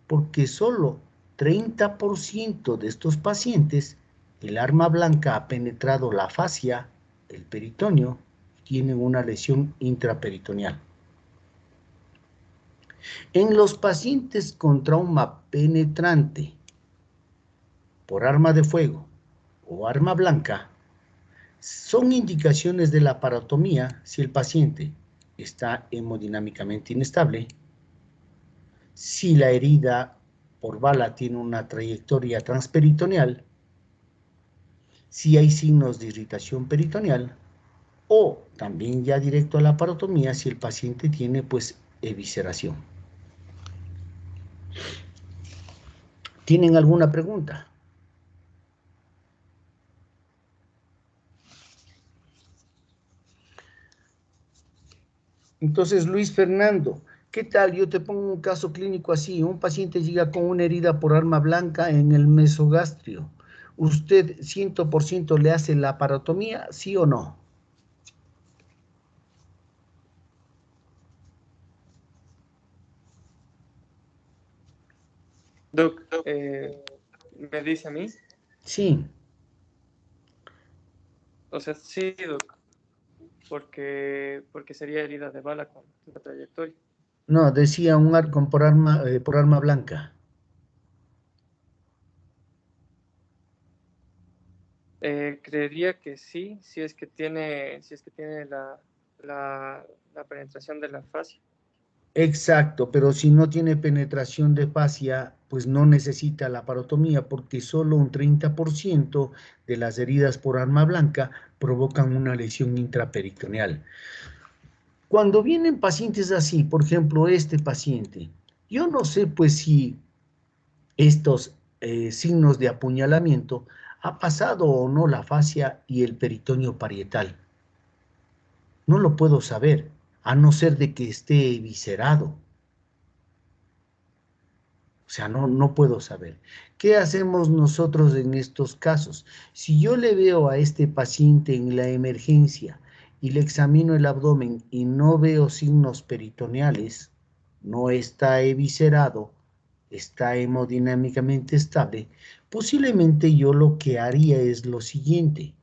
porque solo 30% de estos pacientes, el arma blanca ha penetrado la fascia, el peritoneo, tienen una lesión intraperitoneal. En los pacientes con trauma penetrante por arma de fuego o arma blanca, son indicaciones de laparotomía si el paciente está hemodinámicamente inestable, si la herida por bala tiene una trayectoria transperitoneal, si hay signos de irritación peritoneal, o también ya directo a la laparotomía si el paciente tiene pues evisceración. ¿Tienen alguna pregunta? Entonces, Luis Fernando, ¿qué tal? Yo te pongo un caso clínico así. Un paciente llega con una herida por arma blanca en el mesogastrio. ¿Usted 100% le hace la laparotomía, sí o no? Doc, ¿me dice a mí? Sí. O sea, sí, Doc, porque sería herida de bala con la trayectoria. No, decía un arco por arma blanca. Creería que sí, si es que tiene la penetración de la fascia. Exacto, pero si no tiene penetración de fascia, pues no necesita la laparotomía porque solo un 30% de las heridas por arma blanca provocan una lesión intraperitoneal. Cuando vienen pacientes así, por ejemplo, este paciente, yo no sé pues si estos signos de apuñalamiento ha pasado o no la fascia y el peritoneo parietal. No lo puedo saber, a no ser de que esté eviscerado. sea, no puedo saber. ¿Qué hacemos nosotros en estos casos? Si yo le veo a este paciente en la emergencia y le examino el abdomen y no veo signos peritoneales, no está eviscerado, está hemodinámicamente estable, posiblemente yo lo que haría es lo siguiente.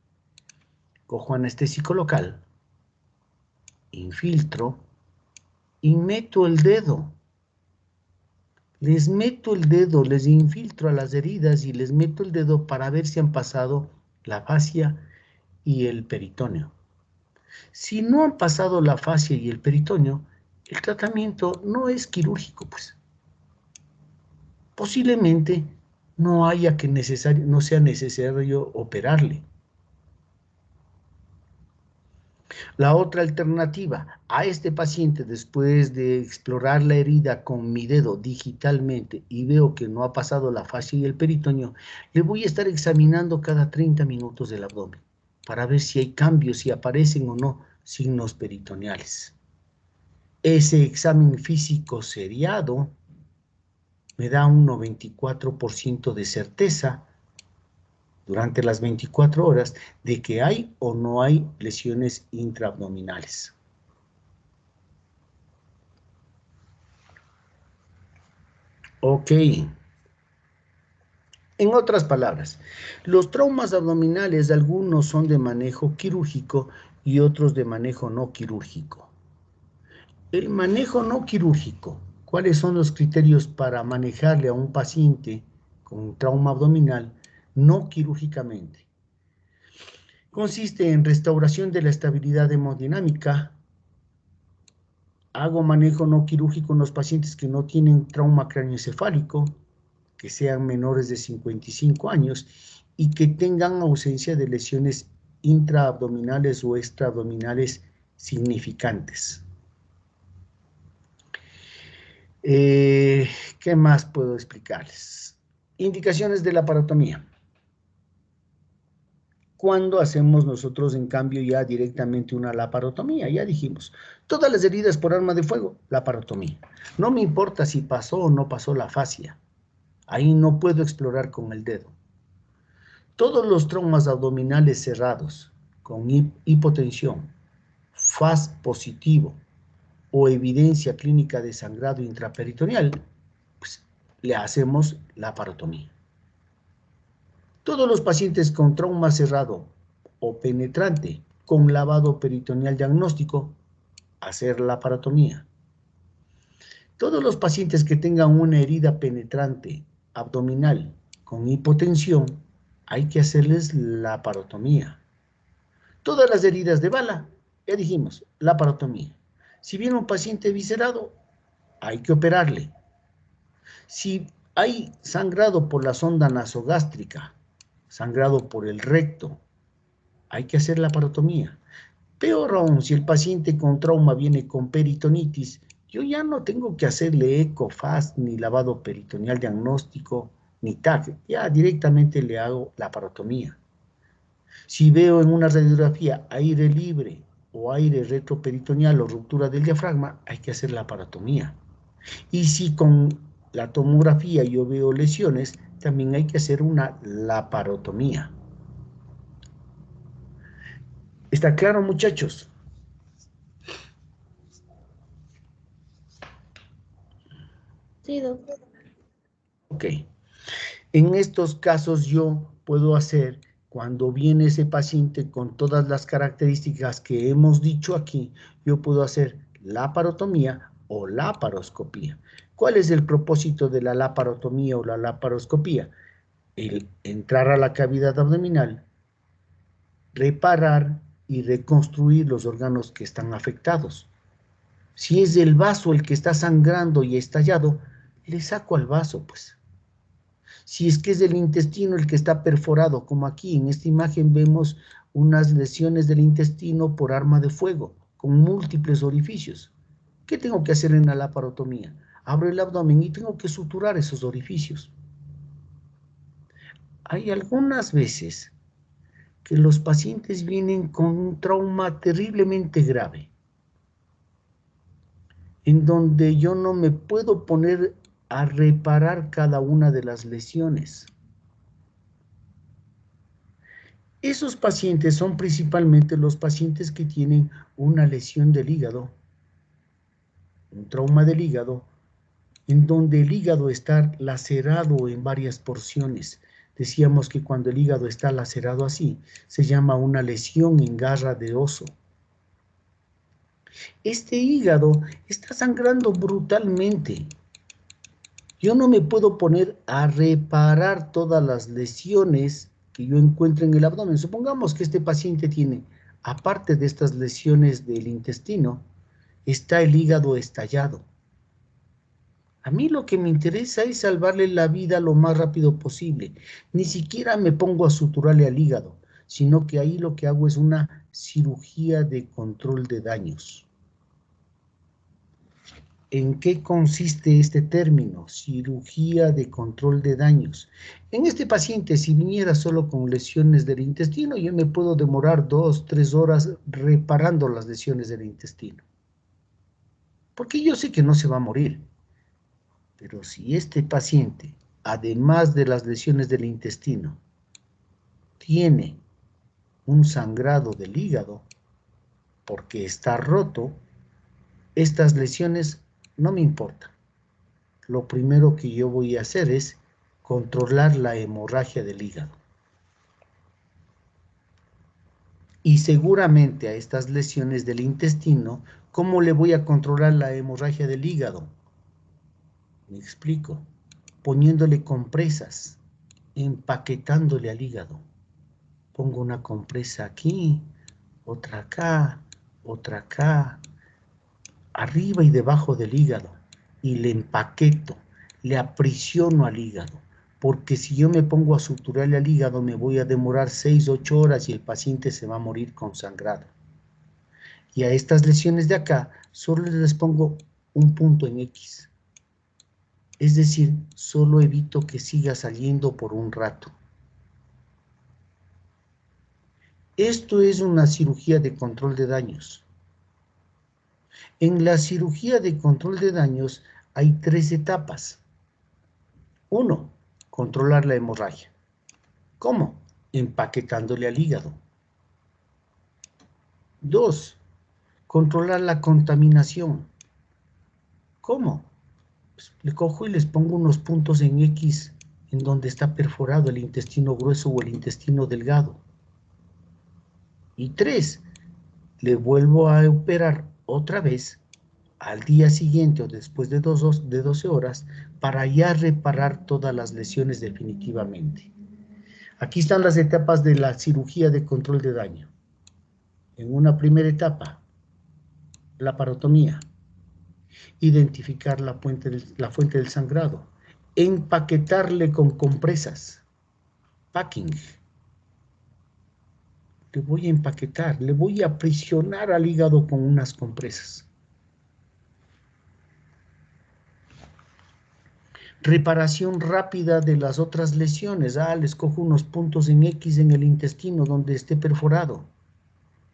Cojo anestésico local, infiltro y meto el dedo. Les meto el dedo, les infiltro a las heridas y les meto el dedo para ver si han pasado la fascia y el peritoneo. Si no han pasado la fascia y el peritoneo, el tratamiento no es quirúrgico, pues. Posiblemente no sea necesario operarle. La otra alternativa, a este paciente, después de explorar la herida con mi dedo digitalmente y veo que no ha pasado la fascia y el peritoneo, le voy a estar examinando cada 30 minutos el abdomen para ver si hay cambios, si aparecen o no signos peritoneales. Ese examen físico seriado me da un 94% de certeza durante las 24 horas de que hay o no hay lesiones intraabdominales. Ok. En otras palabras, los traumas abdominales, algunos son de manejo quirúrgico y otros de manejo no quirúrgico. El manejo no quirúrgico, ¿cuáles son los criterios para manejarle a un paciente con trauma abdominal no quirúrgicamente? Consiste en restauración de la estabilidad hemodinámica. Hago manejo no quirúrgico en los pacientes que no tienen trauma craneoencefálico, que sean menores de 55 años y que tengan ausencia de lesiones intraabdominales o extraabdominales significantes. ¿Qué más puedo explicarles? Indicaciones de la laparotomía. ¿Cuándo hacemos nosotros, en cambio, ya directamente una laparotomía? Ya dijimos, todas las heridas por arma de fuego, laparotomía. No me importa si pasó o no pasó la fascia. Ahí no puedo explorar con el dedo. Todos los traumas abdominales cerrados, con hipotensión, FAS positivo o evidencia clínica de sangrado intraperitoneal, pues le hacemos laparotomía. Todos los pacientes con trauma cerrado o penetrante con lavado peritoneal diagnóstico, hacer laparotomía. Todos los pacientes que tengan una herida penetrante abdominal con hipotensión, hay que hacerles laparotomía. Todas las heridas de bala, ya dijimos, laparotomía. Si viene un paciente viscerado, hay que operarle. Si hay sangrado por la sonda nasogástrica, sangrado por el recto, hay que hacer laparotomía. Peor aún, si el paciente con trauma viene con peritonitis, yo ya no tengo que hacerle eco, FAST, ni lavado peritoneal diagnóstico, ni TAC, ya directamente le hago laparotomía. Si veo en una radiografía aire libre o aire retroperitoneal o ruptura del diafragma, hay que hacer laparotomía. Y si con la tomografía yo veo lesiones, también hay que hacer una laparotomía. ¿Está claro, muchachos? Sí, doctor. Ok. En estos casos yo puedo hacer, cuando viene ese paciente con todas las características que hemos dicho aquí, yo puedo hacer laparotomía o laparoscopía. ¿Cuál es el propósito de la laparotomía o la laparoscopía? El entrar a la cavidad abdominal, reparar y reconstruir los órganos que están afectados. Si es el vaso el que está sangrando y estallado, le saco al vaso, pues. Si es que es el intestino el que está perforado, como aquí en esta imagen vemos unas lesiones del intestino por arma de fuego, con múltiples orificios. ¿Qué tengo que hacer en la laparotomía? Abro el abdomen y tengo que suturar esos orificios. Hay algunas veces que los pacientes vienen con un trauma terriblemente grave, en donde yo no me puedo poner a reparar cada una de las lesiones. Esos pacientes son principalmente los pacientes que tienen una lesión del hígado, un trauma del hígado, en donde el hígado está lacerado en varias porciones. Decíamos que cuando el hígado está lacerado así, se llama una lesión en garra de oso. Este hígado está sangrando brutalmente. Yo no me puedo poner a reparar todas las lesiones que yo encuentro en el abdomen. Supongamos que este paciente tiene, aparte de estas lesiones del intestino, está el hígado estallado. A mí lo que me interesa es salvarle la vida lo más rápido posible. Ni siquiera me pongo a suturarle al hígado, sino que ahí lo que hago es una cirugía de control de daños. ¿En qué consiste este término? Cirugía de control de daños. En este paciente, si viniera solo con lesiones del intestino, yo me puedo demorar 2, 3 horas reparando las lesiones del intestino. Porque yo sé que no se va a morir. Pero si este paciente, además de las lesiones del intestino, tiene un sangrado del hígado, porque está roto, estas lesiones no me importan. Lo primero que yo voy a hacer es controlar la hemorragia del hígado. Y seguramente a estas lesiones del intestino, ¿cómo le voy a controlar la hemorragia del hígado? Me explico. Poniéndole compresas, empaquetándole al hígado. Pongo una compresa aquí, otra acá, arriba y debajo del hígado, y le empaqueto, le aprisiono al hígado, porque si yo me pongo a suturarle al hígado me voy a demorar 6, 8 horas y el paciente se va a morir consangrado. Y a estas lesiones de acá solo les pongo un punto en X. Es decir, solo evito que siga saliendo por un rato. Esto es una cirugía de control de daños. En la cirugía de control de daños hay 3 etapas. 1, controlar la hemorragia. ¿Cómo? Empaquetándole al hígado. 2, controlar la contaminación. ¿Cómo? Pues le cojo y les pongo unos puntos en X en donde está perforado el intestino grueso o el intestino delgado. Y 3, le vuelvo a operar otra vez al día siguiente o después de 12 horas para ya reparar todas las lesiones definitivamente. Aquí están las etapas de la cirugía de control de daño. En una primera etapa, la parotomía, identificar la fuente del sangrado, empaquetarle con compresas, packing. Le voy a empaquetar, le voy a aprisionar al hígado con unas compresas. Reparación rápida de las otras lesiones. Les cojo unos puntos en X en el intestino donde esté perforado.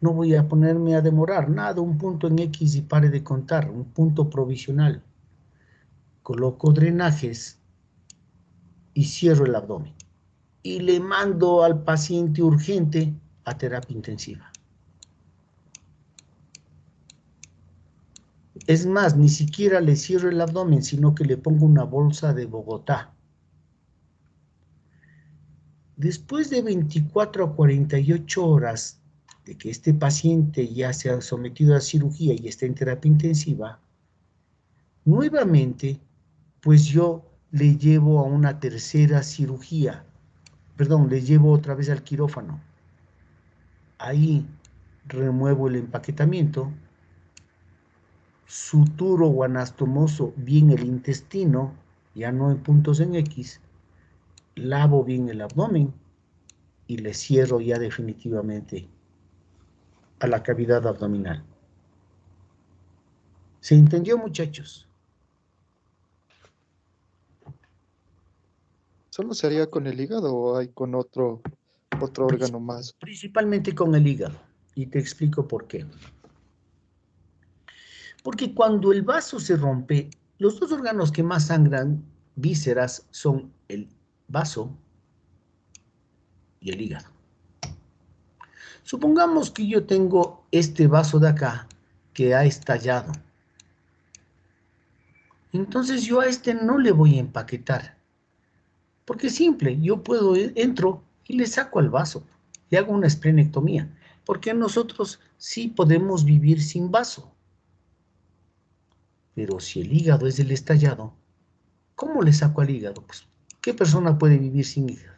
No voy a ponerme a demorar nada, un punto en X y pare de contar, un punto provisional. Coloco drenajes y cierro el abdomen. Y le mando al paciente urgente a terapia intensiva. Es más, ni siquiera le cierro el abdomen, sino que le pongo una bolsa de Bogotá. Después de 24 a 48 horas de que este paciente ya se ha sometido a cirugía y está en terapia intensiva, nuevamente, pues yo le llevo a una tercera cirugía. Perdón, le llevo otra vez al quirófano. Ahí remuevo el empaquetamiento, suturo o anastomoso bien el intestino, ya no en puntos en X, lavo bien el abdomen y le cierro ya definitivamente a la cavidad abdominal. ¿Se entendió, muchachos? ¿Solo se haría con el hígado o hay con otro órgano más? Principalmente con el hígado, y te explico por qué. Porque cuando el vaso se rompe, Los dos órganos que más sangran vísceras son el vaso y el hígado. Supongamos que yo tengo este vaso de acá que ha estallado. Entonces yo a este no le voy a empaquetar. Porque es simple, yo entro y le saco al vaso. Le hago una esplenectomía. Porque nosotros sí podemos vivir sin vaso. Pero si el hígado es el estallado, ¿cómo le saco al hígado? Pues, ¿qué persona puede vivir sin hígado?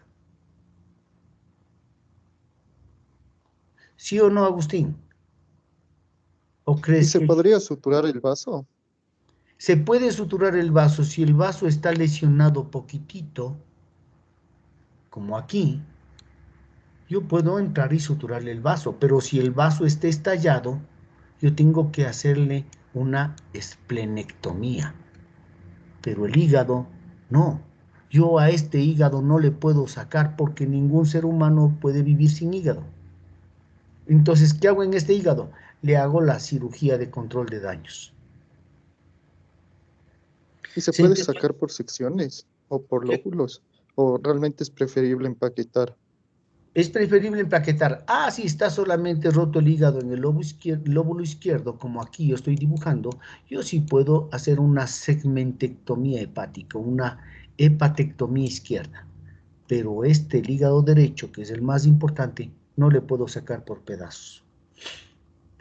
¿Sí o no, Agustín? ¿O ¿Y crees se que podría suturar el vaso? se puede suturar el vaso si el vaso está lesionado poquitito, como aquí? Yo puedo entrar y suturarle el vaso, pero si el vaso está estallado, yo tengo que hacerle una esplenectomía. Pero el hígado, no. Yo a este hígado no le puedo sacar porque ningún ser humano puede vivir sin hígado. Entonces, ¿qué hago en este hígado? Le hago la cirugía de control de daños. ¿Y se ¿Se puede entendió? sacar por secciones o por ¿Qué? lóbulos? ¿O realmente es preferible empaquetar? Es preferible empaquetar. Ah, si está solamente roto el hígado en el lóbulo izquierdo, como aquí yo estoy dibujando, yo sí puedo hacer una segmentectomía hepática, una hepatectomía izquierda. Pero el hígado derecho, que es el más importante, no le puedo sacar por pedazos.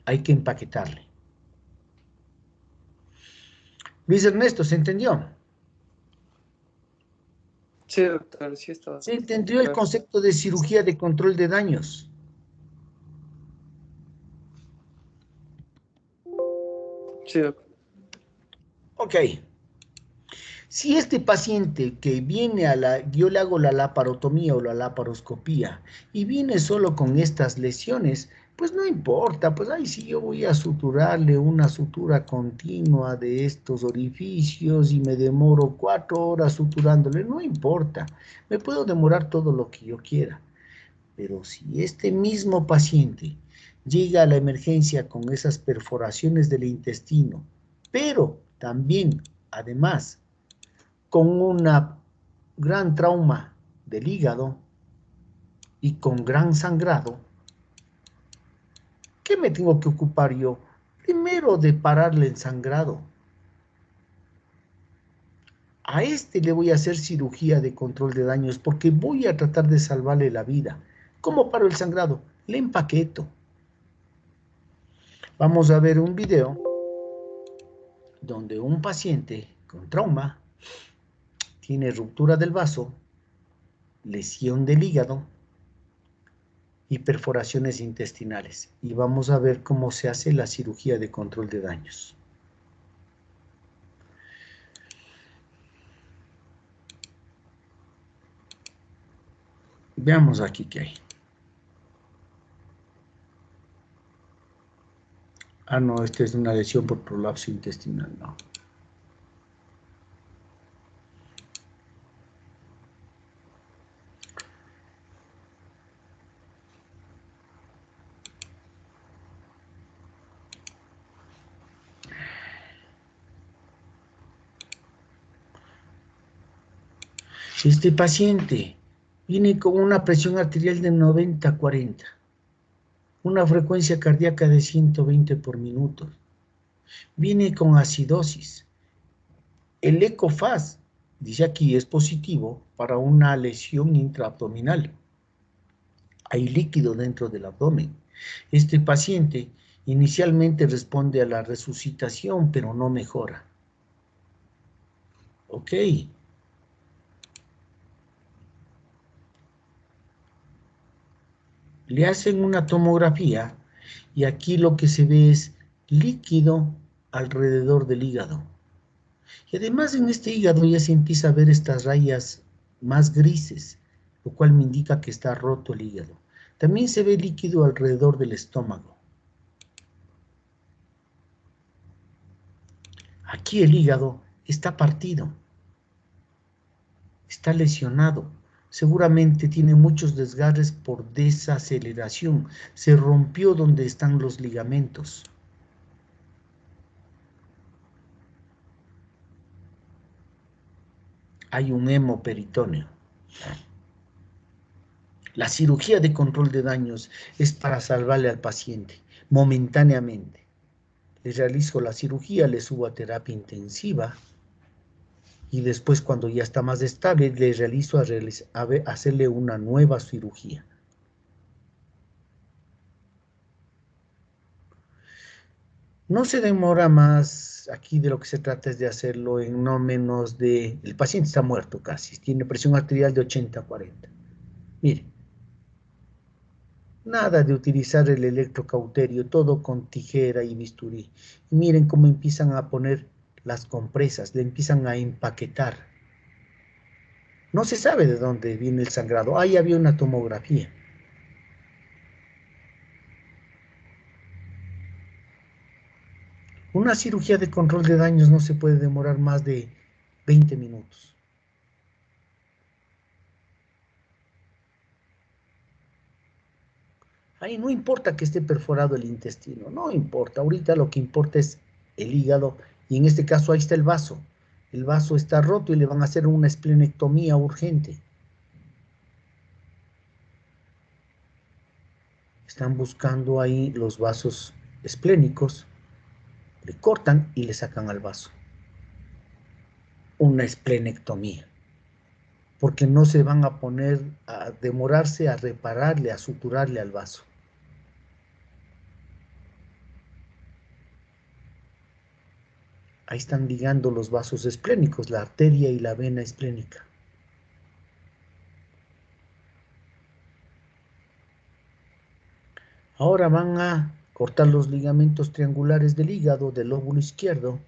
Hay que empaquetarle. Luis Ernesto, ¿se entendió? Sí, doctor, sí está ¿Se bastante entendió el claro. concepto de cirugía de control de daños? Sí, doctor. Ok. Si este paciente que viene yo le hago la laparotomía o la laparoscopía y viene solo con estas lesiones, pues no importa, pues ahí sí yo voy a suturarle una sutura continua de estos orificios y me demoro 4 horas suturándole, no importa, me puedo demorar todo lo que yo quiera. Pero si este mismo paciente llega a la emergencia con esas perforaciones del intestino, pero también, además, con una gran trauma del hígado y con gran sangrado, ¿qué me tengo que ocupar yo? Primero de pararle el sangrado. A este le voy a hacer cirugía de control de daños porque voy a tratar de salvarle la vida. ¿Cómo paro el sangrado? Le empaqueto. Vamos a ver un video donde un paciente con trauma tiene ruptura del vaso, lesión del hígado y perforaciones intestinales. Y vamos a ver cómo se hace la cirugía de control de daños. Veamos aquí qué hay. Ah, no, esta es una lesión por prolapso intestinal, no. Este paciente viene con una presión arterial de 90/40, una frecuencia cardíaca de 120 por minuto. Viene con acidosis. El ECOFAS, dice aquí, es positivo para una lesión intraabdominal. Hay líquido dentro del abdomen. Este paciente inicialmente responde a la resucitación, pero no mejora. Ok. Le hacen una tomografía y aquí lo que se ve es líquido alrededor del hígado. Y además en este hígado ya se empieza a ver estas rayas más grises, lo cual me indica que está roto el hígado. También se ve líquido alrededor del estómago. Aquí el hígado está partido, está lesionado. Seguramente tiene muchos desgarres por desaceleración. Se rompió donde están los ligamentos. hay un hemoperitoneo. La cirugía de control de daños es para salvarle al paciente momentáneamente. Le realizo la cirugía, le subo a terapia intensiva y después, cuando ya está más estable, le realizo hacerle una nueva cirugía. No se demora más, aquí de lo que se trata es de hacerlo en no menos de... El paciente está muerto casi, tiene presión arterial de 80-40. Mire, nada de utilizar el electrocauterio, todo con tijera y bisturí. Y miren cómo empiezan a poner las compresas, le empiezan a empaquetar. No se sabe de dónde viene el sangrado. Ahí había una tomografía. Una cirugía de control de daños no se puede demorar más de 20 minutos. Ahí no importa que esté perforado el intestino, no importa. Ahorita lo que importa es el hígado, y en este caso ahí está el vaso. El vaso está roto y le van a hacer una esplenectomía urgente. Están buscando ahí los vasos esplénicos, le cortan y le sacan al vaso. Una esplenectomía. Porque no se van a poner a demorarse a repararle, a suturarle al vaso. Ahí están ligando los vasos esplénicos, la arteria y la vena esplénica. Ahora van a cortar los ligamentos triangulares del hígado, del lóbulo izquierdo,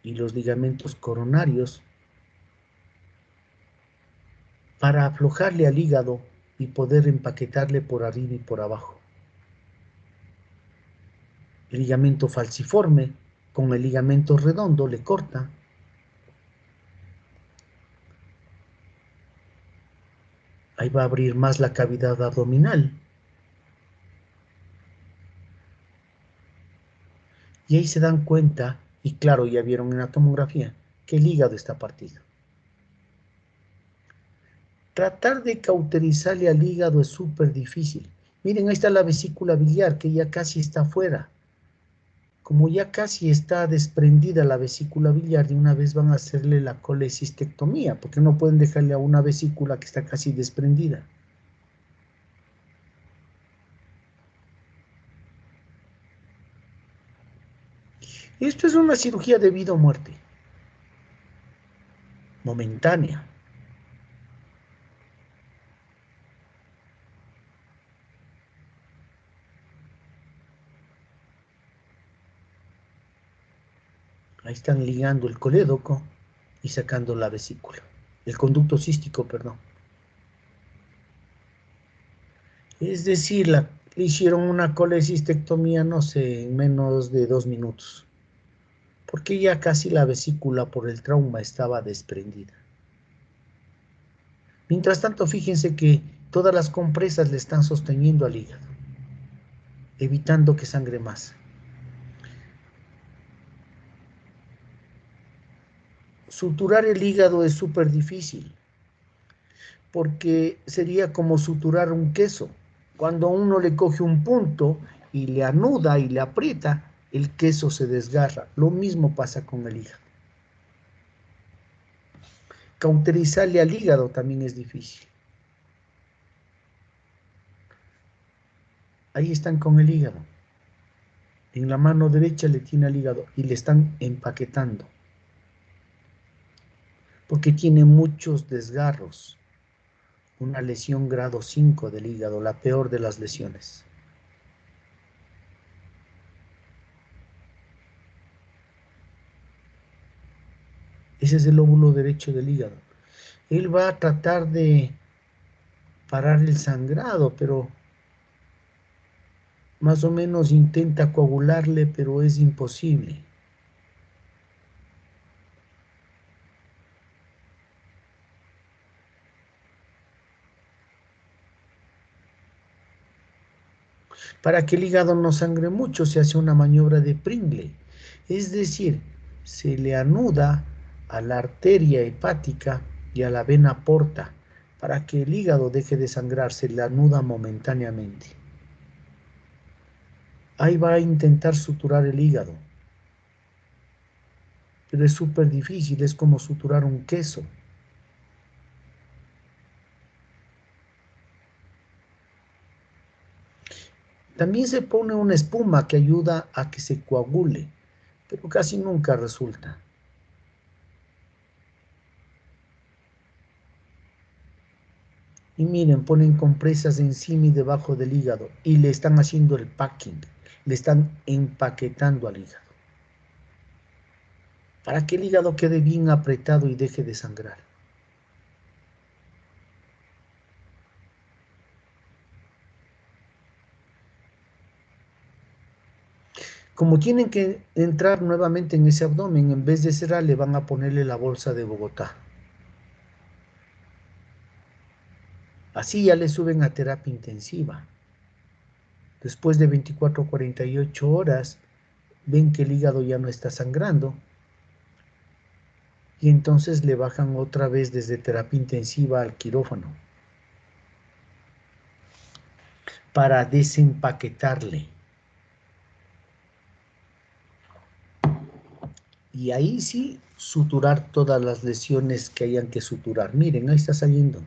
y los ligamentos coronarios para aflojarle al hígado y poder empaquetarle por arriba y por abajo. El ligamento falciforme con el ligamento redondo le corta. Ahí va a abrir más la cavidad abdominal. Y ahí se dan cuenta, y claro, ya vieron en la tomografía, que el hígado está partido. Tratar de cauterizarle al hígado es súper difícil. Miren, ahí está la vesícula biliar, que ya casi está afuera. Como ya casi está desprendida la vesícula biliar, de una vez van a hacerle la colecistectomía, porque no pueden dejarle a una vesícula que está casi desprendida. Esto es una cirugía de vida o muerte, momentánea. Ahí están ligando el colédoco y sacando la vesícula, el conducto cístico, perdón. Es decir, le hicieron una colecistectomía, no sé, en menos de 2 minutos, porque ya casi la vesícula por el trauma estaba desprendida. Mientras tanto, fíjense que todas las compresas le están sosteniendo al hígado, evitando que sangre más. Suturar el hígado es súper difícil, porque sería como suturar un queso. Cuando uno le coge un punto y le anuda y le aprieta, el queso se desgarra. Lo mismo pasa con el hígado. Cauterizarle al hígado también es difícil. Ahí están con el hígado. En la mano derecha le tiene al hígado y le están empaquetando, porque tiene muchos desgarros. Una lesión grado 5 del hígado, la peor de las lesiones. Ese es el lóbulo derecho del hígado. Él va a tratar de parar el sangrado, pero más o menos intenta coagularle, pero es imposible. Para que el hígado no sangre mucho, se hace una maniobra de Pringle. Es decir, se le anuda a la arteria hepática y a la vena porta para que el hígado deje de sangrar, se le anuda momentáneamente. Ahí va a intentar suturar el hígado, pero es súper difícil, es como suturar un queso. También se pone una espuma que ayuda a que se coagule, pero casi nunca resulta. Y miren, ponen compresas encima y debajo del hígado y le están haciendo el packing, le están empaquetando al hígado, para que el hígado quede bien apretado y deje de sangrar. Como tienen que entrar nuevamente en ese abdomen, en vez de cerrar, le van a ponerle la bolsa de Bogotá. Así ya le suben a terapia intensiva. Después de 24 o 48 horas, ven que el hígado ya no está sangrando. Y entonces le bajan otra vez desde terapia intensiva al quirófano para desempaquetarle. Y ahí sí, suturar todas las lesiones que hayan que suturar. Miren, ahí está saliendo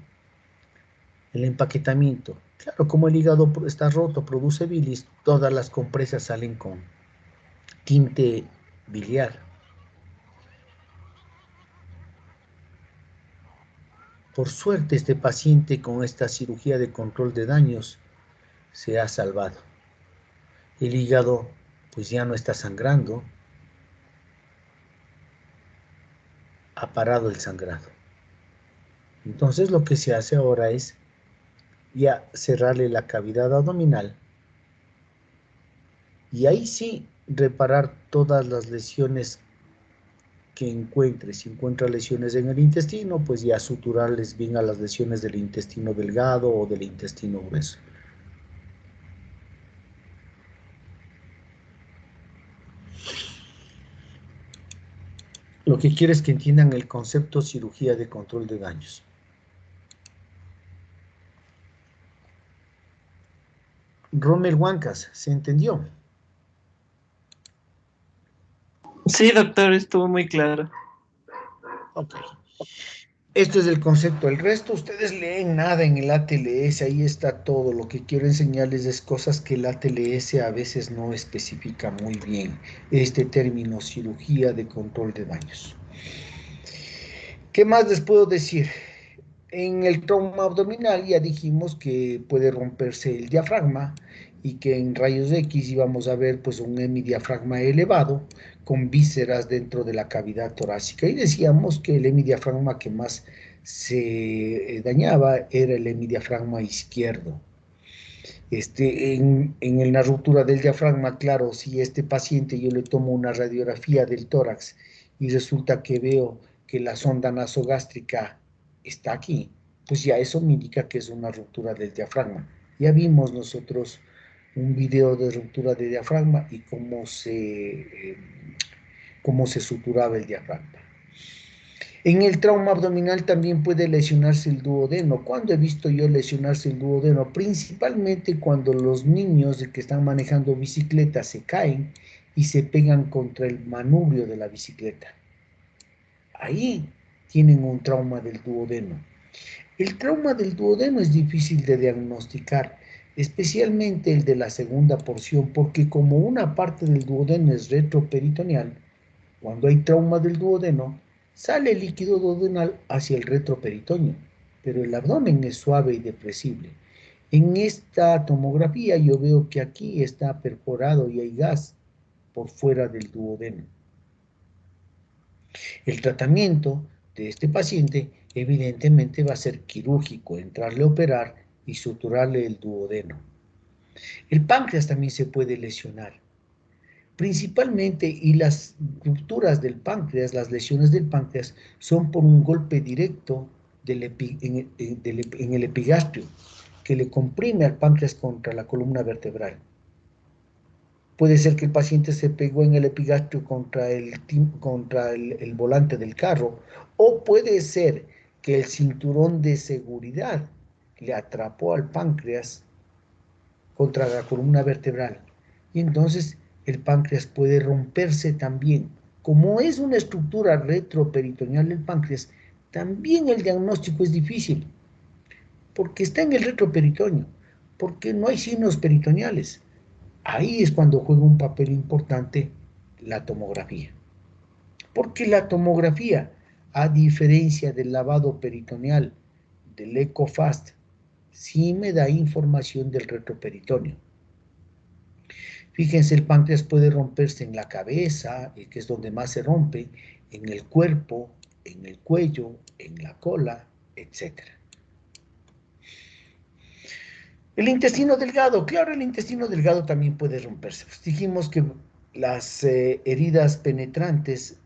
el empaquetamiento. Claro, como el hígado está roto, produce bilis, todas las compresas salen con tinte biliar. Por suerte, este paciente con esta cirugía de control de daños se ha salvado. El hígado pues ya no está sangrando, ha parado el sangrado. Entonces lo que se hace ahora es ya cerrarle la cavidad abdominal y ahí sí reparar todas las lesiones que encuentre. Si encuentra lesiones en el intestino, pues ya suturarles bien a las lesiones del intestino delgado o del intestino grueso. Lo que quiero es que entiendan el concepto cirugía de control de daños. Rommel Huancas, ¿se entendió? Sí, doctor, estuvo muy claro. Ok. Esto es el concepto. El resto, ustedes leen nada en el ATLS, ahí está todo. Lo que quiero enseñarles es cosas que el ATLS a veces no especifica muy bien. Este término, cirugía de control de daños. ¿Qué más les puedo decir? En el trauma abdominal ya dijimos que puede romperse el diafragma y que en rayos X íbamos a ver pues un hemidiafragma elevado con vísceras dentro de la cavidad torácica y decíamos que el hemidiafragma que más se dañaba era el hemidiafragma izquierdo. En la ruptura del diafragma, claro, si este paciente yo le tomo una radiografía del tórax y resulta que veo que la sonda nasogástrica está aquí, pues ya eso me indica que es una ruptura del diafragma. Ya vimos nosotros un video de ruptura de diafragma y cómo se suturaba el diafragma. En el trauma abdominal también puede lesionarse el duodeno. ¿Cuándo he visto yo lesionarse el duodeno? Principalmente cuando los niños que están manejando bicicleta se caen y se pegan contra el manubrio de la bicicleta. Ahí tienen un trauma del duodeno. El trauma del duodeno es difícil de diagnosticar, especialmente el de la segunda porción, porque como una parte del duodeno es retroperitoneal, cuando hay trauma del duodeno, sale el líquido duodenal hacia el retroperitoneo, pero el abdomen es suave y depresible. En esta tomografía yo veo que aquí está perforado y hay gas por fuera del duodeno. El tratamiento de este paciente evidentemente va a ser quirúrgico, entrarle a operar y suturarle el duodeno. El páncreas también se puede lesionar. Principalmente, y las rupturas del páncreas, las lesiones del páncreas, son por un golpe directo en el epigastrio, que le comprime al páncreas contra la columna vertebral. Puede ser que el paciente se pegó en el epigastrio contra el volante del carro, o puede ser que el cinturón de seguridad le atrapó al páncreas contra la columna vertebral. Y entonces el páncreas puede romperse también. Como es una estructura retroperitoneal del páncreas, también el diagnóstico es difícil, porque está en el retroperitoneo, porque no hay signos peritoneales. Ahí es cuando juega un papel importante la tomografía. Porque la tomografía, a diferencia del lavado peritoneal, del EcoFast, sí me da información del retroperitoneo. Fíjense, el páncreas puede romperse en la cabeza, que es donde más se rompe, en el cuerpo, en el cuello, en la cola, etc. El intestino delgado, claro, el intestino delgado también puede romperse. Pues dijimos que las heridas penetrantes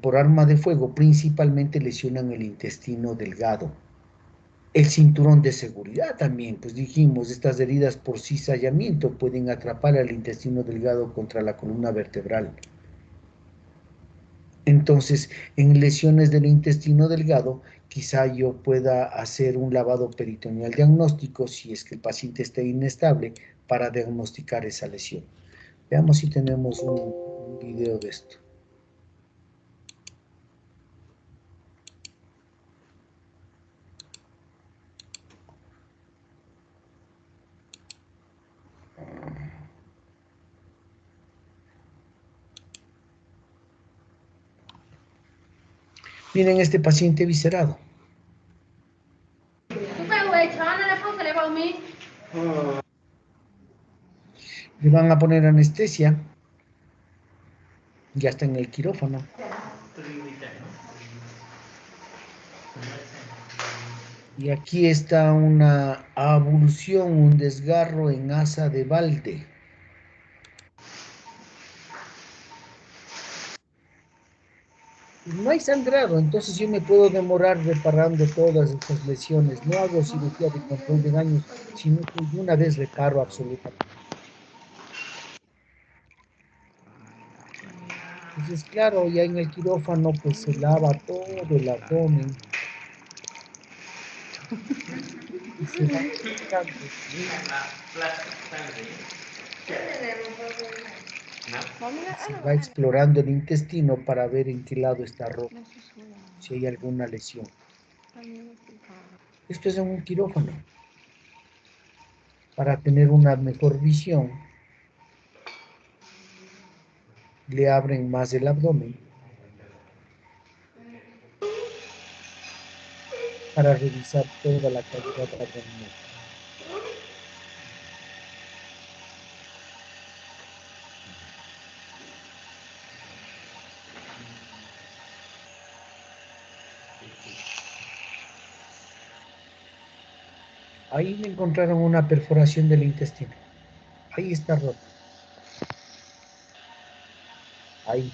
por arma de fuego principalmente lesionan el intestino delgado. El cinturón de seguridad también, pues dijimos, estas heridas por cizallamiento pueden atrapar al intestino delgado contra la columna vertebral. Entonces, en lesiones del intestino delgado, quizá yo pueda hacer un lavado peritoneal diagnóstico si es que el paciente está inestable para diagnosticar esa lesión. Veamos si tenemos un video de esto. Miren este paciente viscerado. Le van a poner anestesia. Ya está en el quirófano. Y aquí está una abulsión, un desgarro en asa de balde. No hay sangrado, entonces yo me puedo demorar reparando todas estas lesiones. No hago cirugía de control de daños, sino que de una vez reparo absolutamente. Entonces, claro, ya en el quirófano pues se lava todo el abdomen y se va checando. Se va explorando el intestino para ver en qué lado está roto, si hay alguna lesión. Esto es en un quirófano. Para tener una mejor visión, le abren más el abdomen para revisar toda la cavidad abdominal. Ahí le encontraron una perforación del intestino. Ahí está roto. Ahí.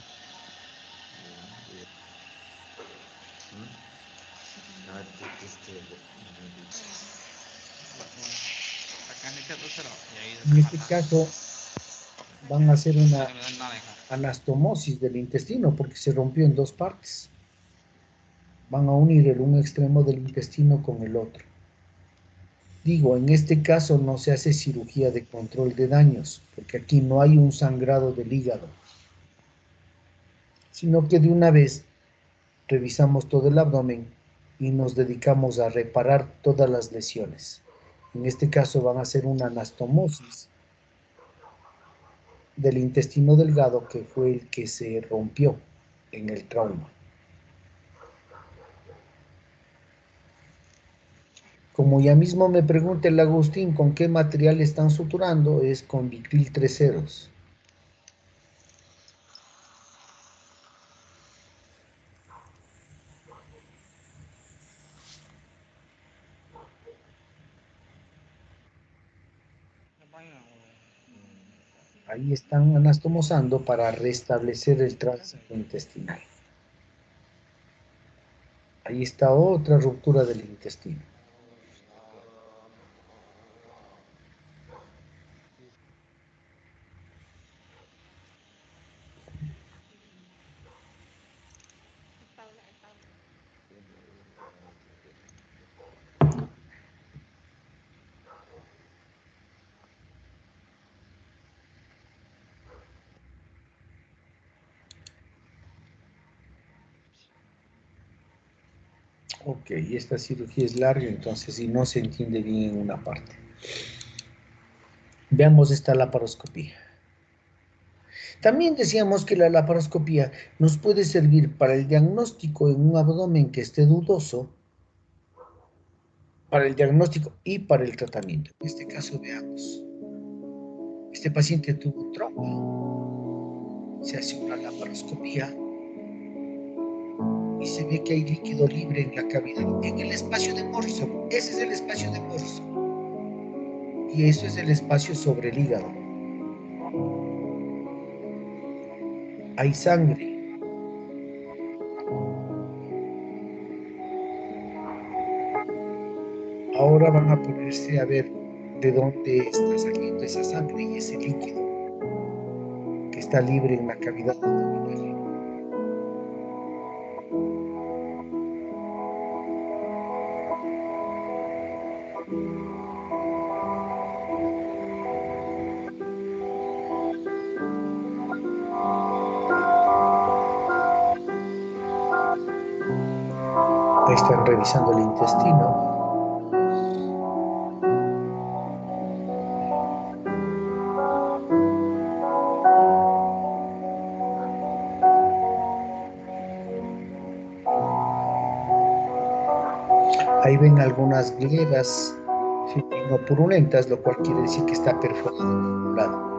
En este caso van a hacer una anastomosis del intestino porque se rompió en dos partes. Van a unir un extremo del intestino con el otro. Digo, en este caso no se hace cirugía de control de daños, porque aquí no hay un sangrado del hígado, sino que de una vez revisamos todo el abdomen y nos dedicamos a reparar todas las lesiones. En este caso van a hacer una anastomosis del intestino delgado, que fue el que se rompió en el trauma. Como ya mismo me pregunta el Agustín con qué material están suturando, es con Vicryl 3 ceros. Ahí están anastomosando para restablecer el tránsito intestinal. Ahí está otra ruptura del intestino. Ok, esta cirugía es larga, entonces si no se entiende bien en una parte. Veamos esta laparoscopía. También decíamos que la laparoscopía nos puede servir para el diagnóstico en un abdomen que esté dudoso, para el diagnóstico y para el tratamiento. En este caso, veamos. Este paciente tuvo trauma, se hace una laparoscopía y se ve que hay líquido libre en la cavidad, en el espacio de Morrison. Ese es el espacio de Morrison. Y eso es el espacio sobre el hígado. Hay sangre. Ahora van a ponerse a ver de dónde está saliendo esa sangre y ese líquido que está libre en la cavidad abdominal. Ahí están revisando el intestino. Ahí ven algunas glebas fibrinopurulentas, lo cual quiere decir que está perforado por un lado.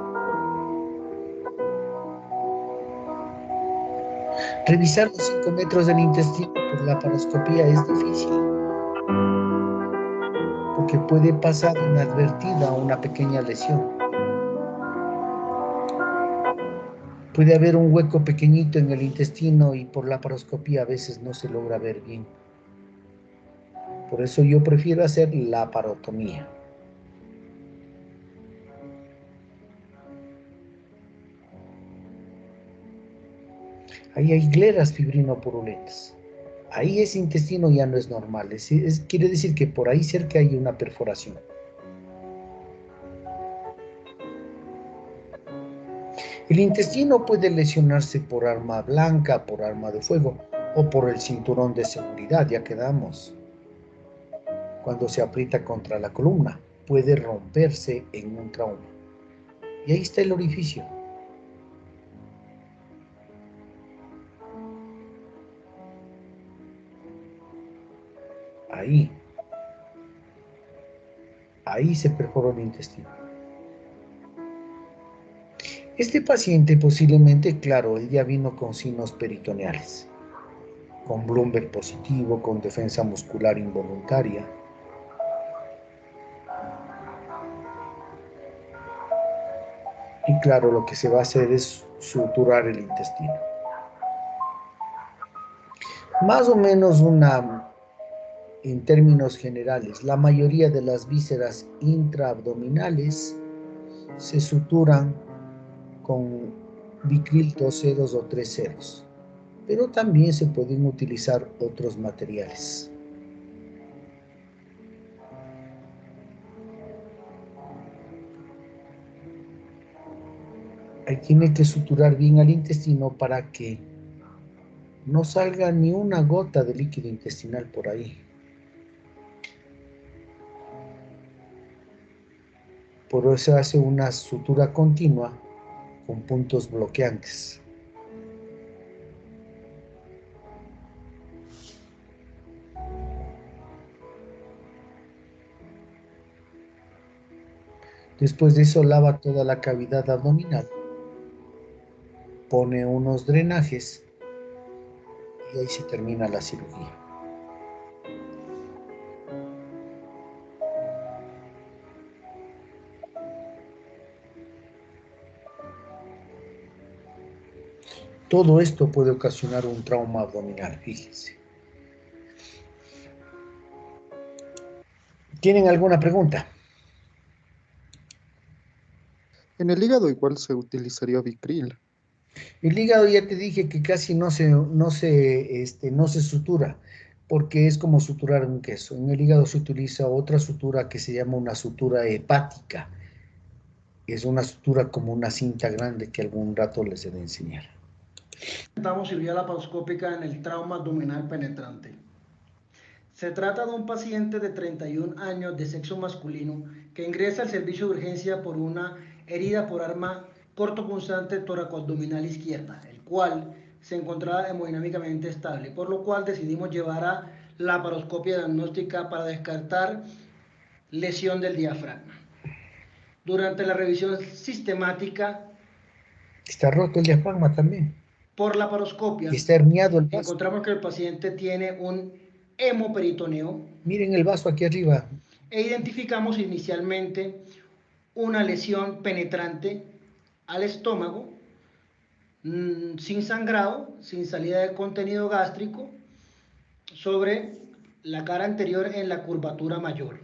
Revisar los 5 metros del intestino por laparoscopía es difícil, porque puede pasar inadvertida una pequeña lesión. Puede haber un hueco pequeñito en el intestino y por laparoscopía a veces no se logra ver bien. Por eso yo prefiero hacer laparotomía. Ahí hay gleras fibrinopurulentas. Ahí ese intestino ya no es normal. Quiere decir que por ahí cerca hay una perforación. El intestino puede lesionarse por arma blanca, por arma de fuego o por el cinturón de seguridad, ya quedamos. Cuando se aprieta contra la columna, puede romperse en un trauma. Y ahí está el orificio. Ahí se perforó el intestino. Este paciente posiblemente, claro, él ya vino con signos peritoneales, con Bloomberg positivo, con defensa muscular involuntaria. Y claro, lo que se va a hacer es suturar el intestino. Más o menos en términos generales, la mayoría de las vísceras intraabdominales se suturan con Vicryl 2 ceros o 3 ceros, pero también se pueden utilizar otros materiales. Ahí tiene que suturar bien al intestino para que no salga ni una gota de líquido intestinal por ahí. Por eso hace una sutura continua con puntos bloqueantes. Después de eso lava toda la cavidad abdominal, pone unos drenajes y ahí se termina la cirugía. Todo esto puede ocasionar un trauma abdominal, fíjense. ¿Tienen alguna pregunta? En el hígado igual se utilizaría Vicryl. El hígado ya te dije que casi no se sutura, porque es como suturar un queso. En el hígado se utiliza otra sutura que se llama una sutura hepática. Es una sutura como una cinta grande que algún rato les he de enseñar. Damos cirugía laparoscópica en el trauma abdominal penetrante. Se trata de un paciente de 31 años de sexo masculino que ingresa al servicio de urgencia por una herida por arma cortopunzante toracoabdominal izquierda, el cual se encontraba hemodinámicamente estable, por lo cual decidimos llevar a laparoscopia diagnóstica para descartar lesión del diafragma. Durante la revisión sistemática, Está roto el diafragma también. por laparoscopia, Está herniado el vaso. encontramos que el paciente tiene un hemoperitoneo. Miren el vaso aquí arriba. E identificamos inicialmente una lesión penetrante al estómago, sin sangrado, sin salida de contenido gástrico, sobre la cara anterior en la curvatura mayor.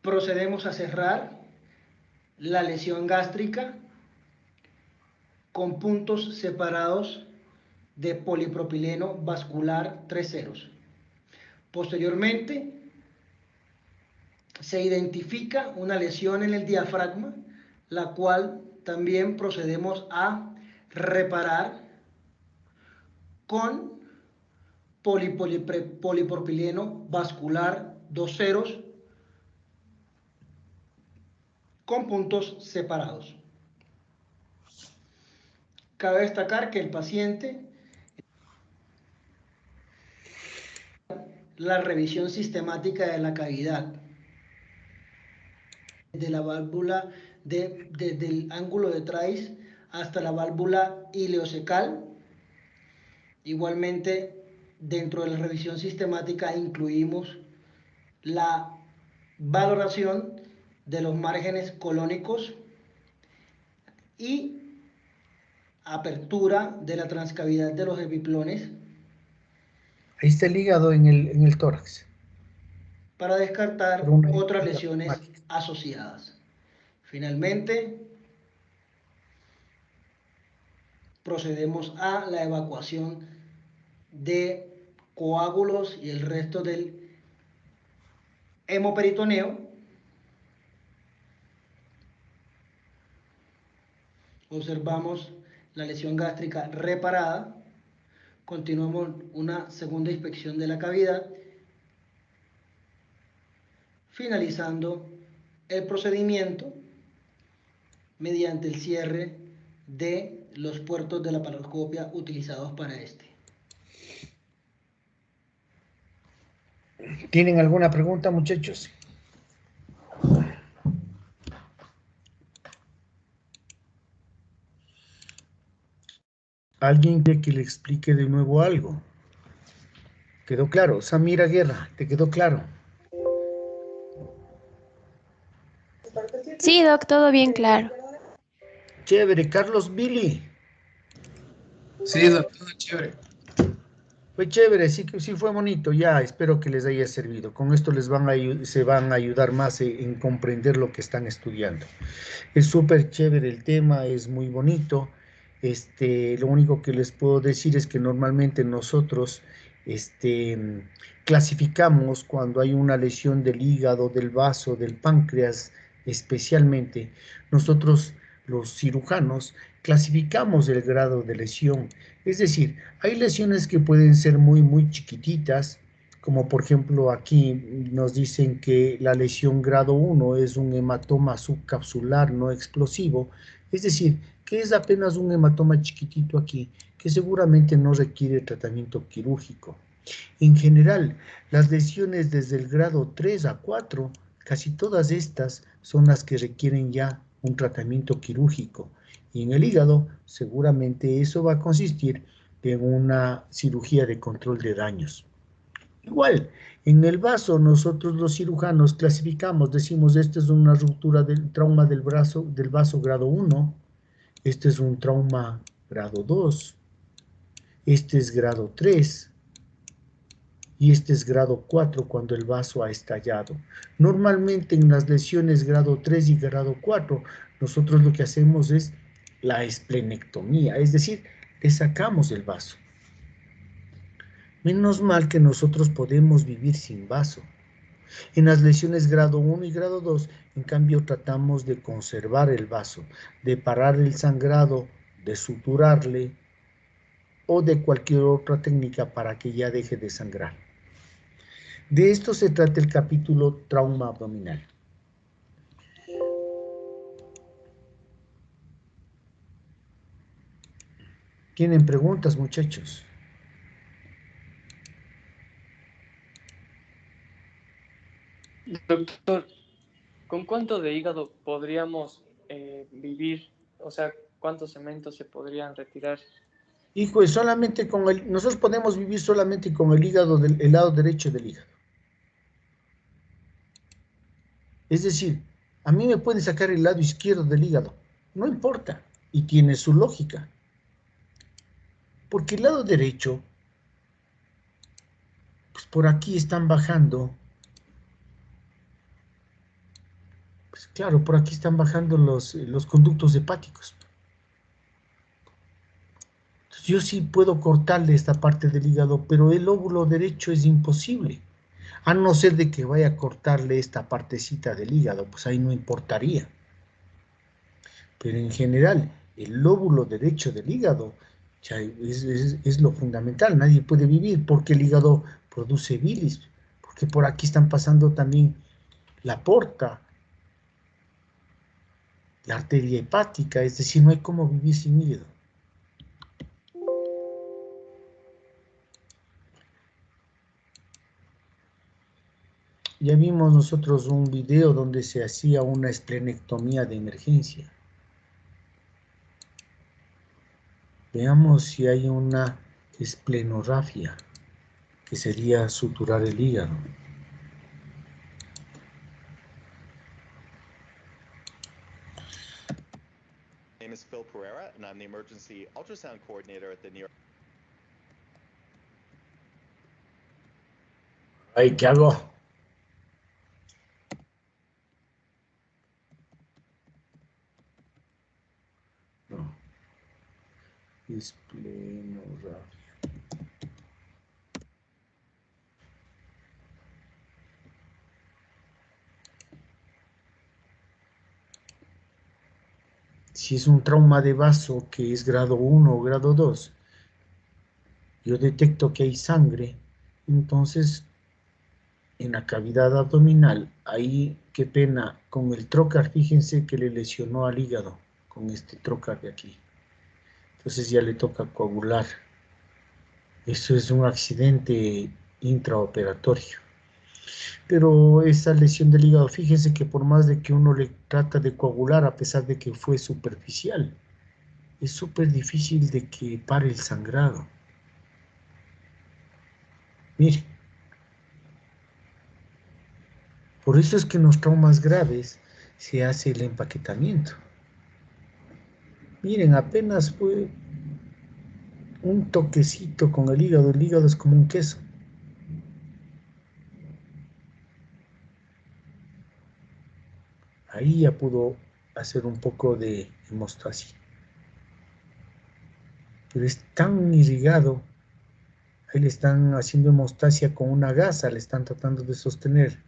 Procedemos a cerrar la lesión gástrica con puntos separados de polipropileno vascular 3 ceros. Posteriormente, se identifica una lesión en el diafragma, la cual también procedemos a reparar con polipropileno vascular 2 ceros con puntos separados. Cabe destacar que el paciente, la revisión sistemática de la cavidad, de la válvula, desde el ángulo de Trice hasta la válvula ileocecal. Igualmente, dentro de la revisión sistemática incluimos la valoración de los márgenes colónicos y apertura de la transcavidad de los epiplones. Ahí está el hígado en el tórax. Para descartar otras lesiones asociadas. Finalmente, procedemos a la evacuación de coágulos y el resto del hemoperitoneo. Observamos la lesión gástrica reparada. Continuamos una segunda inspección de la cavidad, finalizando el procedimiento mediante el cierre de los puertos de la laparoscopia utilizados para este. ¿Tienen alguna pregunta, muchachos? ¿Alguien quiere que le explique de nuevo algo? ¿Quedó claro? Samira Guerra, ¿te quedó claro? Sí, Doc, todo bien claro. Chévere. Carlos Billy. Sí, Doc, todo chévere. Fue chévere, sí que sí fue bonito, ya, espero que les haya servido. Con esto se van a ayudar más en comprender lo que están estudiando. Es súper chévere el tema, es muy bonito. Lo único que les puedo decir es que normalmente nosotros clasificamos cuando hay una lesión del hígado, del vaso, del páncreas, especialmente. Nosotros, los cirujanos, clasificamos el grado de lesión. Es decir, hay lesiones que pueden ser muy, muy chiquititas, como por ejemplo aquí nos dicen que la lesión grado 1 es un hematoma subcapsular no explosivo, es decir, que es apenas un hematoma chiquitito aquí, que seguramente no requiere tratamiento quirúrgico. En general, las lesiones desde el grado 3 a 4, casi todas estas son las que requieren ya un tratamiento quirúrgico. Y en el hígado, seguramente eso va a consistir en una cirugía de control de daños. Igual, en el vaso, nosotros los cirujanos clasificamos, decimos, esta es una ruptura del trauma del vaso grado 1, este es un trauma grado 2, este es grado 3, y este es grado 4 cuando el vaso ha estallado. Normalmente en las lesiones grado 3 y grado 4, nosotros lo que hacemos es la esplenectomía, es decir, le sacamos el vaso. Menos mal que nosotros podemos vivir sin vaso. En las lesiones grado 1 y grado 2, en cambio, tratamos de conservar el vaso, de parar el sangrado, de suturarle o de cualquier otra técnica para que ya deje de sangrar. De esto se trata el capítulo trauma abdominal. ¿Tienen preguntas, muchachos? Doctor, ¿con cuánto de hígado podríamos vivir? O sea, ¿cuántos cementos se podrían retirar? Hijo, es solamente con nosotros podemos vivir solamente con el hígado, el lado derecho del hígado. Es decir, a mí me pueden sacar el lado izquierdo del hígado, no importa, y tiene su lógica. Porque el lado derecho, pues por aquí están bajando, pues claro, por aquí están bajando los conductos hepáticos. Entonces yo sí puedo cortarle esta parte del hígado, pero el lóbulo derecho es imposible. A no ser de que vaya a cortarle esta partecita del hígado, pues ahí no importaría. Pero en general, el lóbulo derecho del hígado ya es lo fundamental. Nadie puede vivir porque el hígado produce bilis, porque por aquí están pasando también la porta, la arteria hepática, es decir, no hay cómo vivir sin hígado. Ya vimos nosotros un video donde se hacía una esplenectomía de emergencia. Veamos si hay una esplenorrafia, que sería suturar el hígado. My name is Phil Pereira, and I'm the emergency ultrasound coordinator at the New York. Ay, ¿qué hago? No. Esplenorrafia. Si es un trauma de vaso que es grado 1 o grado 2, yo detecto que hay sangre, entonces en la cavidad abdominal, ahí qué pena, con el trocar, fíjense que le lesionó al hígado, con este trocar de aquí. Entonces ya le toca coagular. Eso es un accidente intraoperatorio. Pero esa lesión del hígado, fíjense que por más de que uno le trata de coagular, a pesar de que fue superficial, es súper difícil de que pare el sangrado. Mire, por eso es que en los traumas graves se hace el empaquetamiento. Miren, apenas fue un toquecito con el hígado es como un queso. Ahí ya pudo hacer un poco de hemostasia. Pero es tan irrigado, ahí le están haciendo hemostasia con una gasa, le están tratando de sostener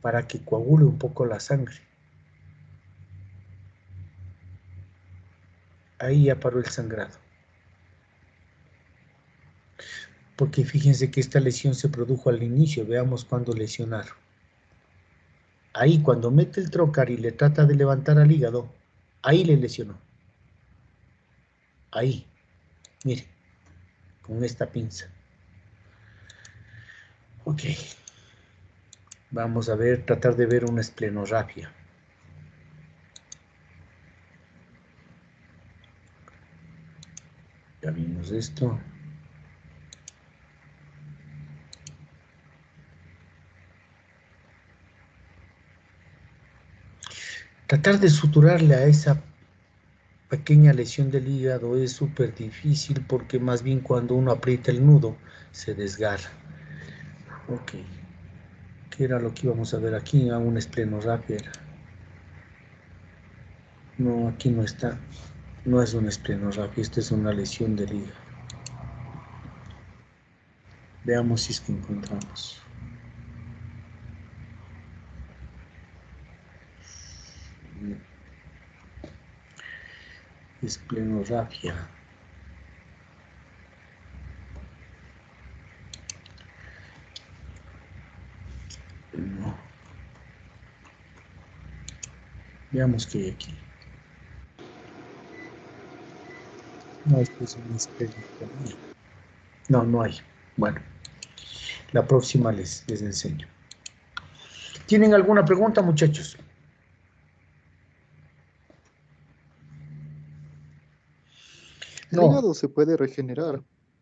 para que coagule un poco la sangre. Ahí ya paró el sangrado. Porque fíjense que esta lesión se produjo al inicio, veamos cuándo lesionaron. Ahí cuando mete el trocar y le trata de levantar al hígado, ahí le lesionó. Ahí, mire, con esta pinza. Ok, vamos a ver, tratar de ver una esplenorrafia. Ya vimos esto. Tratar de suturarle a esa pequeña lesión del hígado es súper difícil porque más bien cuando uno aprieta el nudo se desgarra. Ok, ¿qué era lo que íbamos a ver aquí? Ah, una esplenorrafia era. No, aquí no está. No es una esplenorrafia, esta es una lesión del hígado. Veamos si es que encontramos. Esplenorrafia. No. Veamos qué hay aquí. No, esto es una esplenectomía. No, no hay. Bueno, la próxima les enseño. ¿Tienen alguna pregunta, muchachos? El No, hígado se puede regenerar.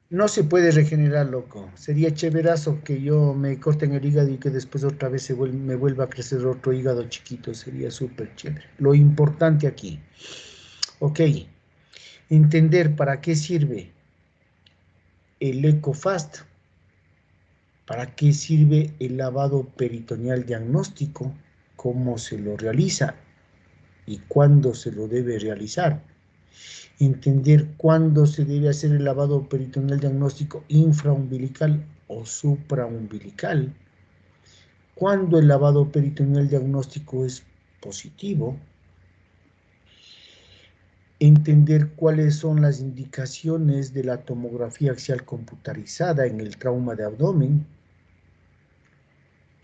no se puede regenerar, loco. Sería chéverazo que yo me corten el hígado y que después otra vez me vuelva a crecer otro hígado chiquito. Sería súper chévere. Lo importante aquí, ok, entender para qué sirve el EcoFast, para qué sirve el lavado peritoneal diagnóstico, cómo se lo realiza y cuándo se lo debe realizar. Entender cuándo se debe hacer el lavado peritoneal diagnóstico infraumbilical o supraumbilical, cuándo el lavado peritoneal diagnóstico es positivo, entender cuáles son las indicaciones de la tomografía axial computarizada en el trauma de abdomen,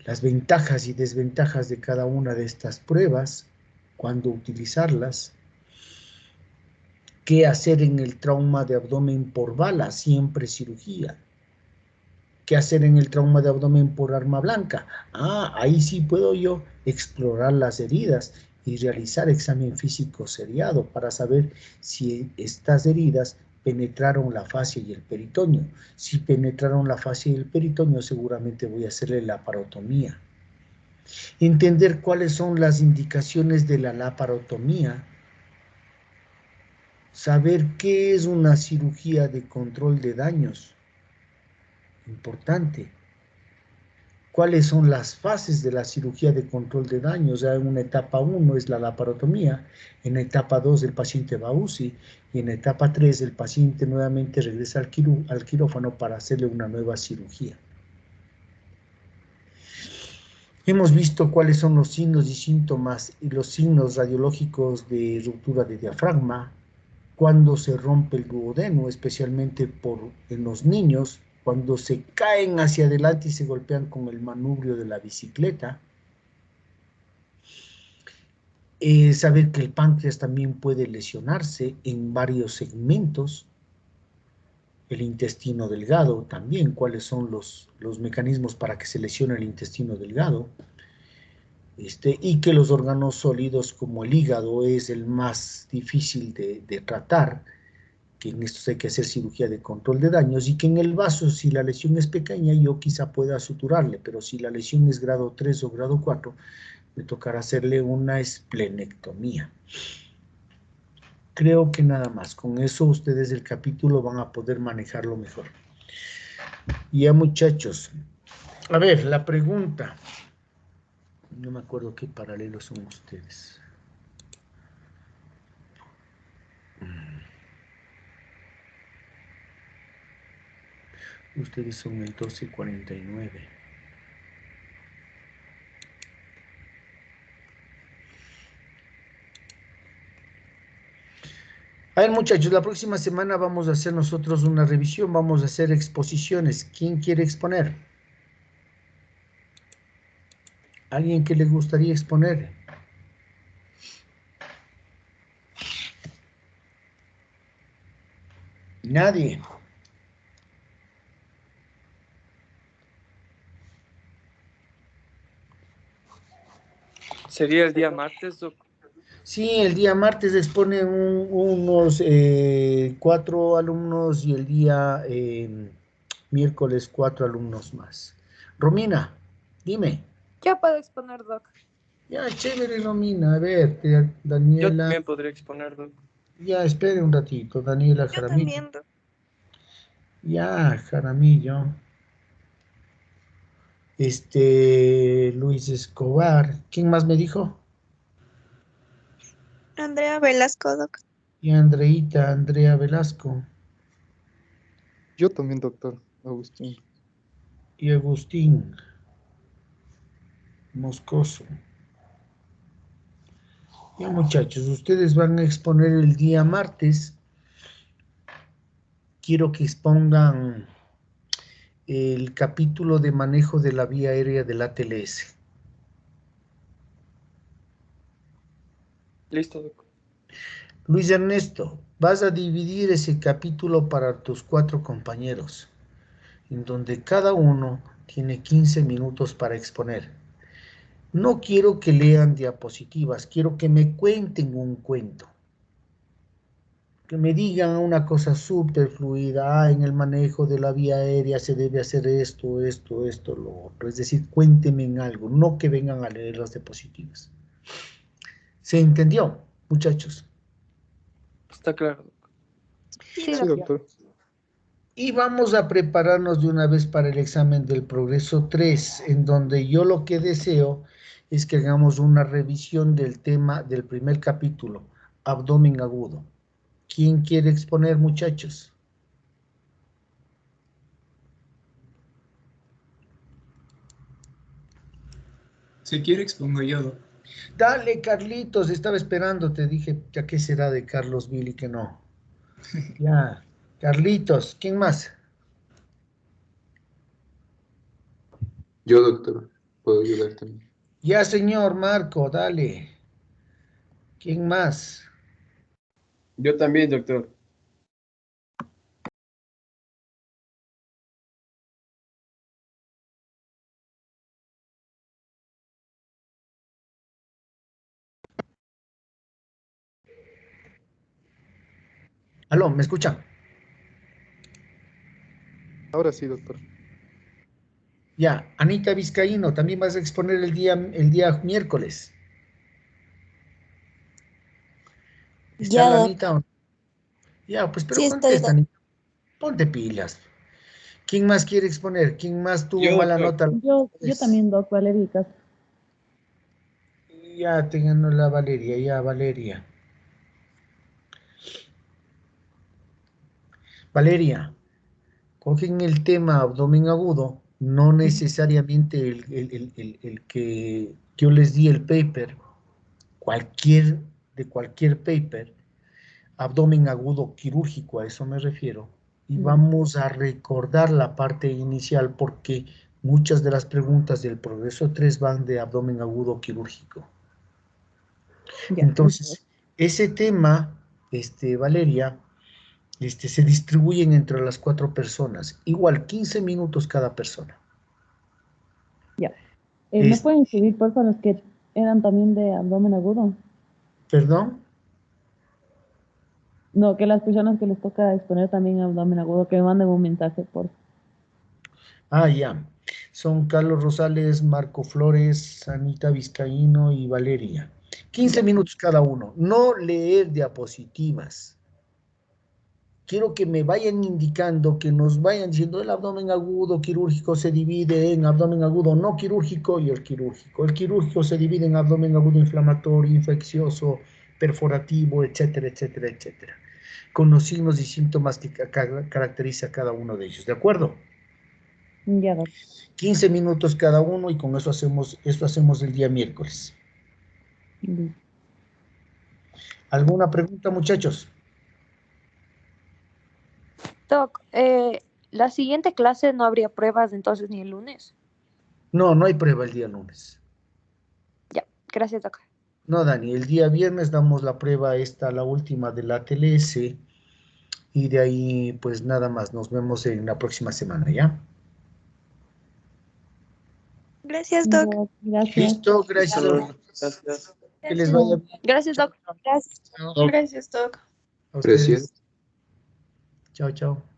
las ventajas y desventajas de cada una de estas pruebas, cuándo utilizarlas, qué hacer en el trauma de abdomen por bala, siempre cirugía, qué hacer en el trauma de abdomen por arma blanca. Ahí sí puedo yo explorar las heridas y realizar examen físico seriado para saber si estas heridas penetraron la fascia y el peritoneo. Si penetraron la fascia y el peritoneo, seguramente voy a hacerle la laparotomía. Entender cuáles son las indicaciones de la laparotomía, saber qué es una cirugía de control de daños, importante. ¿Cuáles son las fases de la cirugía de control de daños? En una etapa 1 es la laparotomía, en la etapa 2 el paciente va a UCI y en la etapa 3 el paciente nuevamente regresa al quirófano para hacerle una nueva cirugía. Hemos visto cuáles son los signos y síntomas y los signos radiológicos de ruptura de diafragma, cuando se rompe el duodeno, especialmente en los niños, cuando se caen hacia adelante y se golpean con el manubrio de la bicicleta. Saber que el páncreas también puede lesionarse en varios segmentos, el intestino delgado también, cuáles son los mecanismos para que se lesione el intestino delgado, y que los órganos sólidos como el hígado es el más difícil de tratar, que en estos hay que hacer cirugía de control de daños, y que en el vaso, si la lesión es pequeña, yo quizá pueda suturarle, pero si la lesión es grado 3 o grado 4, me tocará hacerle una esplenectomía. Creo que nada más. Con eso ustedes del capítulo van a poder manejarlo mejor. Y ya, muchachos, a ver, la pregunta. No me acuerdo qué paralelos son ustedes. Ustedes son el 1249. A ver, muchachos, la próxima semana vamos a hacer nosotros una revisión, vamos a hacer exposiciones. ¿Quién quiere exponer? ¿Alguien que le gustaría exponer? Nadie. ¿Sería el día martes, Doc? Sí, el día martes exponen unos 4 alumnos y el día miércoles 4 alumnos más. Romina, dime. Yo puedo exponer, Doc. Ya, chévere, Romina. A ver, Yo Daniela. también podría exponer, Doc. Ya, espere un ratito. Daniela Yo Jaramillo. también, Doc. Ya, Jaramillo. Luis Escobar. ¿Quién más me dijo? Andrea Velasco, Doc. Y Andrea Velasco. Yo también, doctor Agustín. Y Agustín Moscoso. Ya, muchachos, ustedes van a exponer el día martes. Quiero que expongan el capítulo de manejo de la vía aérea del ATLS. Listo, doc. Luis Ernesto, vas a dividir ese capítulo para tus 4 compañeros, en donde cada uno tiene 15 minutos para exponer. No quiero que lean diapositivas, quiero que me cuenten un cuento. Que me digan una cosa súper fluida, en el manejo de la vía aérea se debe hacer esto, lo otro. Es decir, cuéntenme en algo, no que vengan a leer las diapositivas. ¿Se entendió, muchachos? Está claro, doc. Sí, Sí, doctor. Y vamos a prepararnos de una vez para el examen del progreso 3, en donde yo lo que deseo es que hagamos una revisión del tema del primer capítulo, abdomen agudo. ¿Quién quiere exponer, muchachos? Si quiere, expongo yo, doc. Dale, Carlitos, estaba esperando, te dije, ¿ya qué será de Carlos Billy que no? Ya, Carlitos, ¿quién más? Yo, doctor, puedo ayudar también. Ya, señor Marco, dale. ¿Quién más? Yo también, doctor. Aló, ¿me escuchan? Ahora sí, doctor. Ya, Anita Vizcaíno, también vas a exponer el día miércoles. ¿Está Ya, la doc. Anita o no? Ya, pues, pero Sí, estoy, contesta, doc. Anita. Ponte pilas. ¿Quién más quiere exponer? ¿Quién más tuvo Yo, mala doctor. nota? Yo también, doc, Valeria. Ya, tengan la Valeria, ya, Valeria. Valeria, cogen el tema abdomen agudo, no necesariamente el que yo les di el paper, de cualquier paper, abdomen agudo quirúrgico, a eso me refiero, y vamos a recordar la parte inicial porque muchas de las preguntas del progreso 3 van de abdomen agudo quirúrgico. Entonces, ese tema, Valeria, se distribuyen entre las 4 personas, igual 15 minutos cada persona. Ya. ¿Me Es- pueden escribir, por favor, los que eran también de abdomen agudo? ¿Perdón? No, que las personas que les toca exponer también abdomen agudo, que me manden un mensaje, por favor. Ah, ya. Son Carlos Rosales, Marco Flores, Anita Vizcaíno y Valeria. 15 minutos cada uno. No leer diapositivas. Quiero que me vayan indicando, que nos vayan diciendo el abdomen agudo quirúrgico se divide en abdomen agudo no quirúrgico y el quirúrgico. El quirúrgico se divide en abdomen agudo inflamatorio, infeccioso, perforativo, etcétera, etcétera, etcétera. Con los signos y síntomas que caracteriza cada uno de ellos. ¿De acuerdo? Ya, doc. 15 minutos cada uno y con eso hacemos el día miércoles. ¿Alguna pregunta, muchachos? Doc, la siguiente clase no habría pruebas entonces ni el lunes. No, no hay prueba el día lunes. Ya, gracias, doc. No, Dani, el día viernes damos la prueba la última de la TLS, y de ahí, pues nada más, nos vemos en la próxima semana, ¿ya? Gracias, doc. Gracias. Listo, gracias. Gracias. Que les vaya bien. Gracias, doc. Chao. Gracias, doc. A Gracias. ustedes. Chao, chao.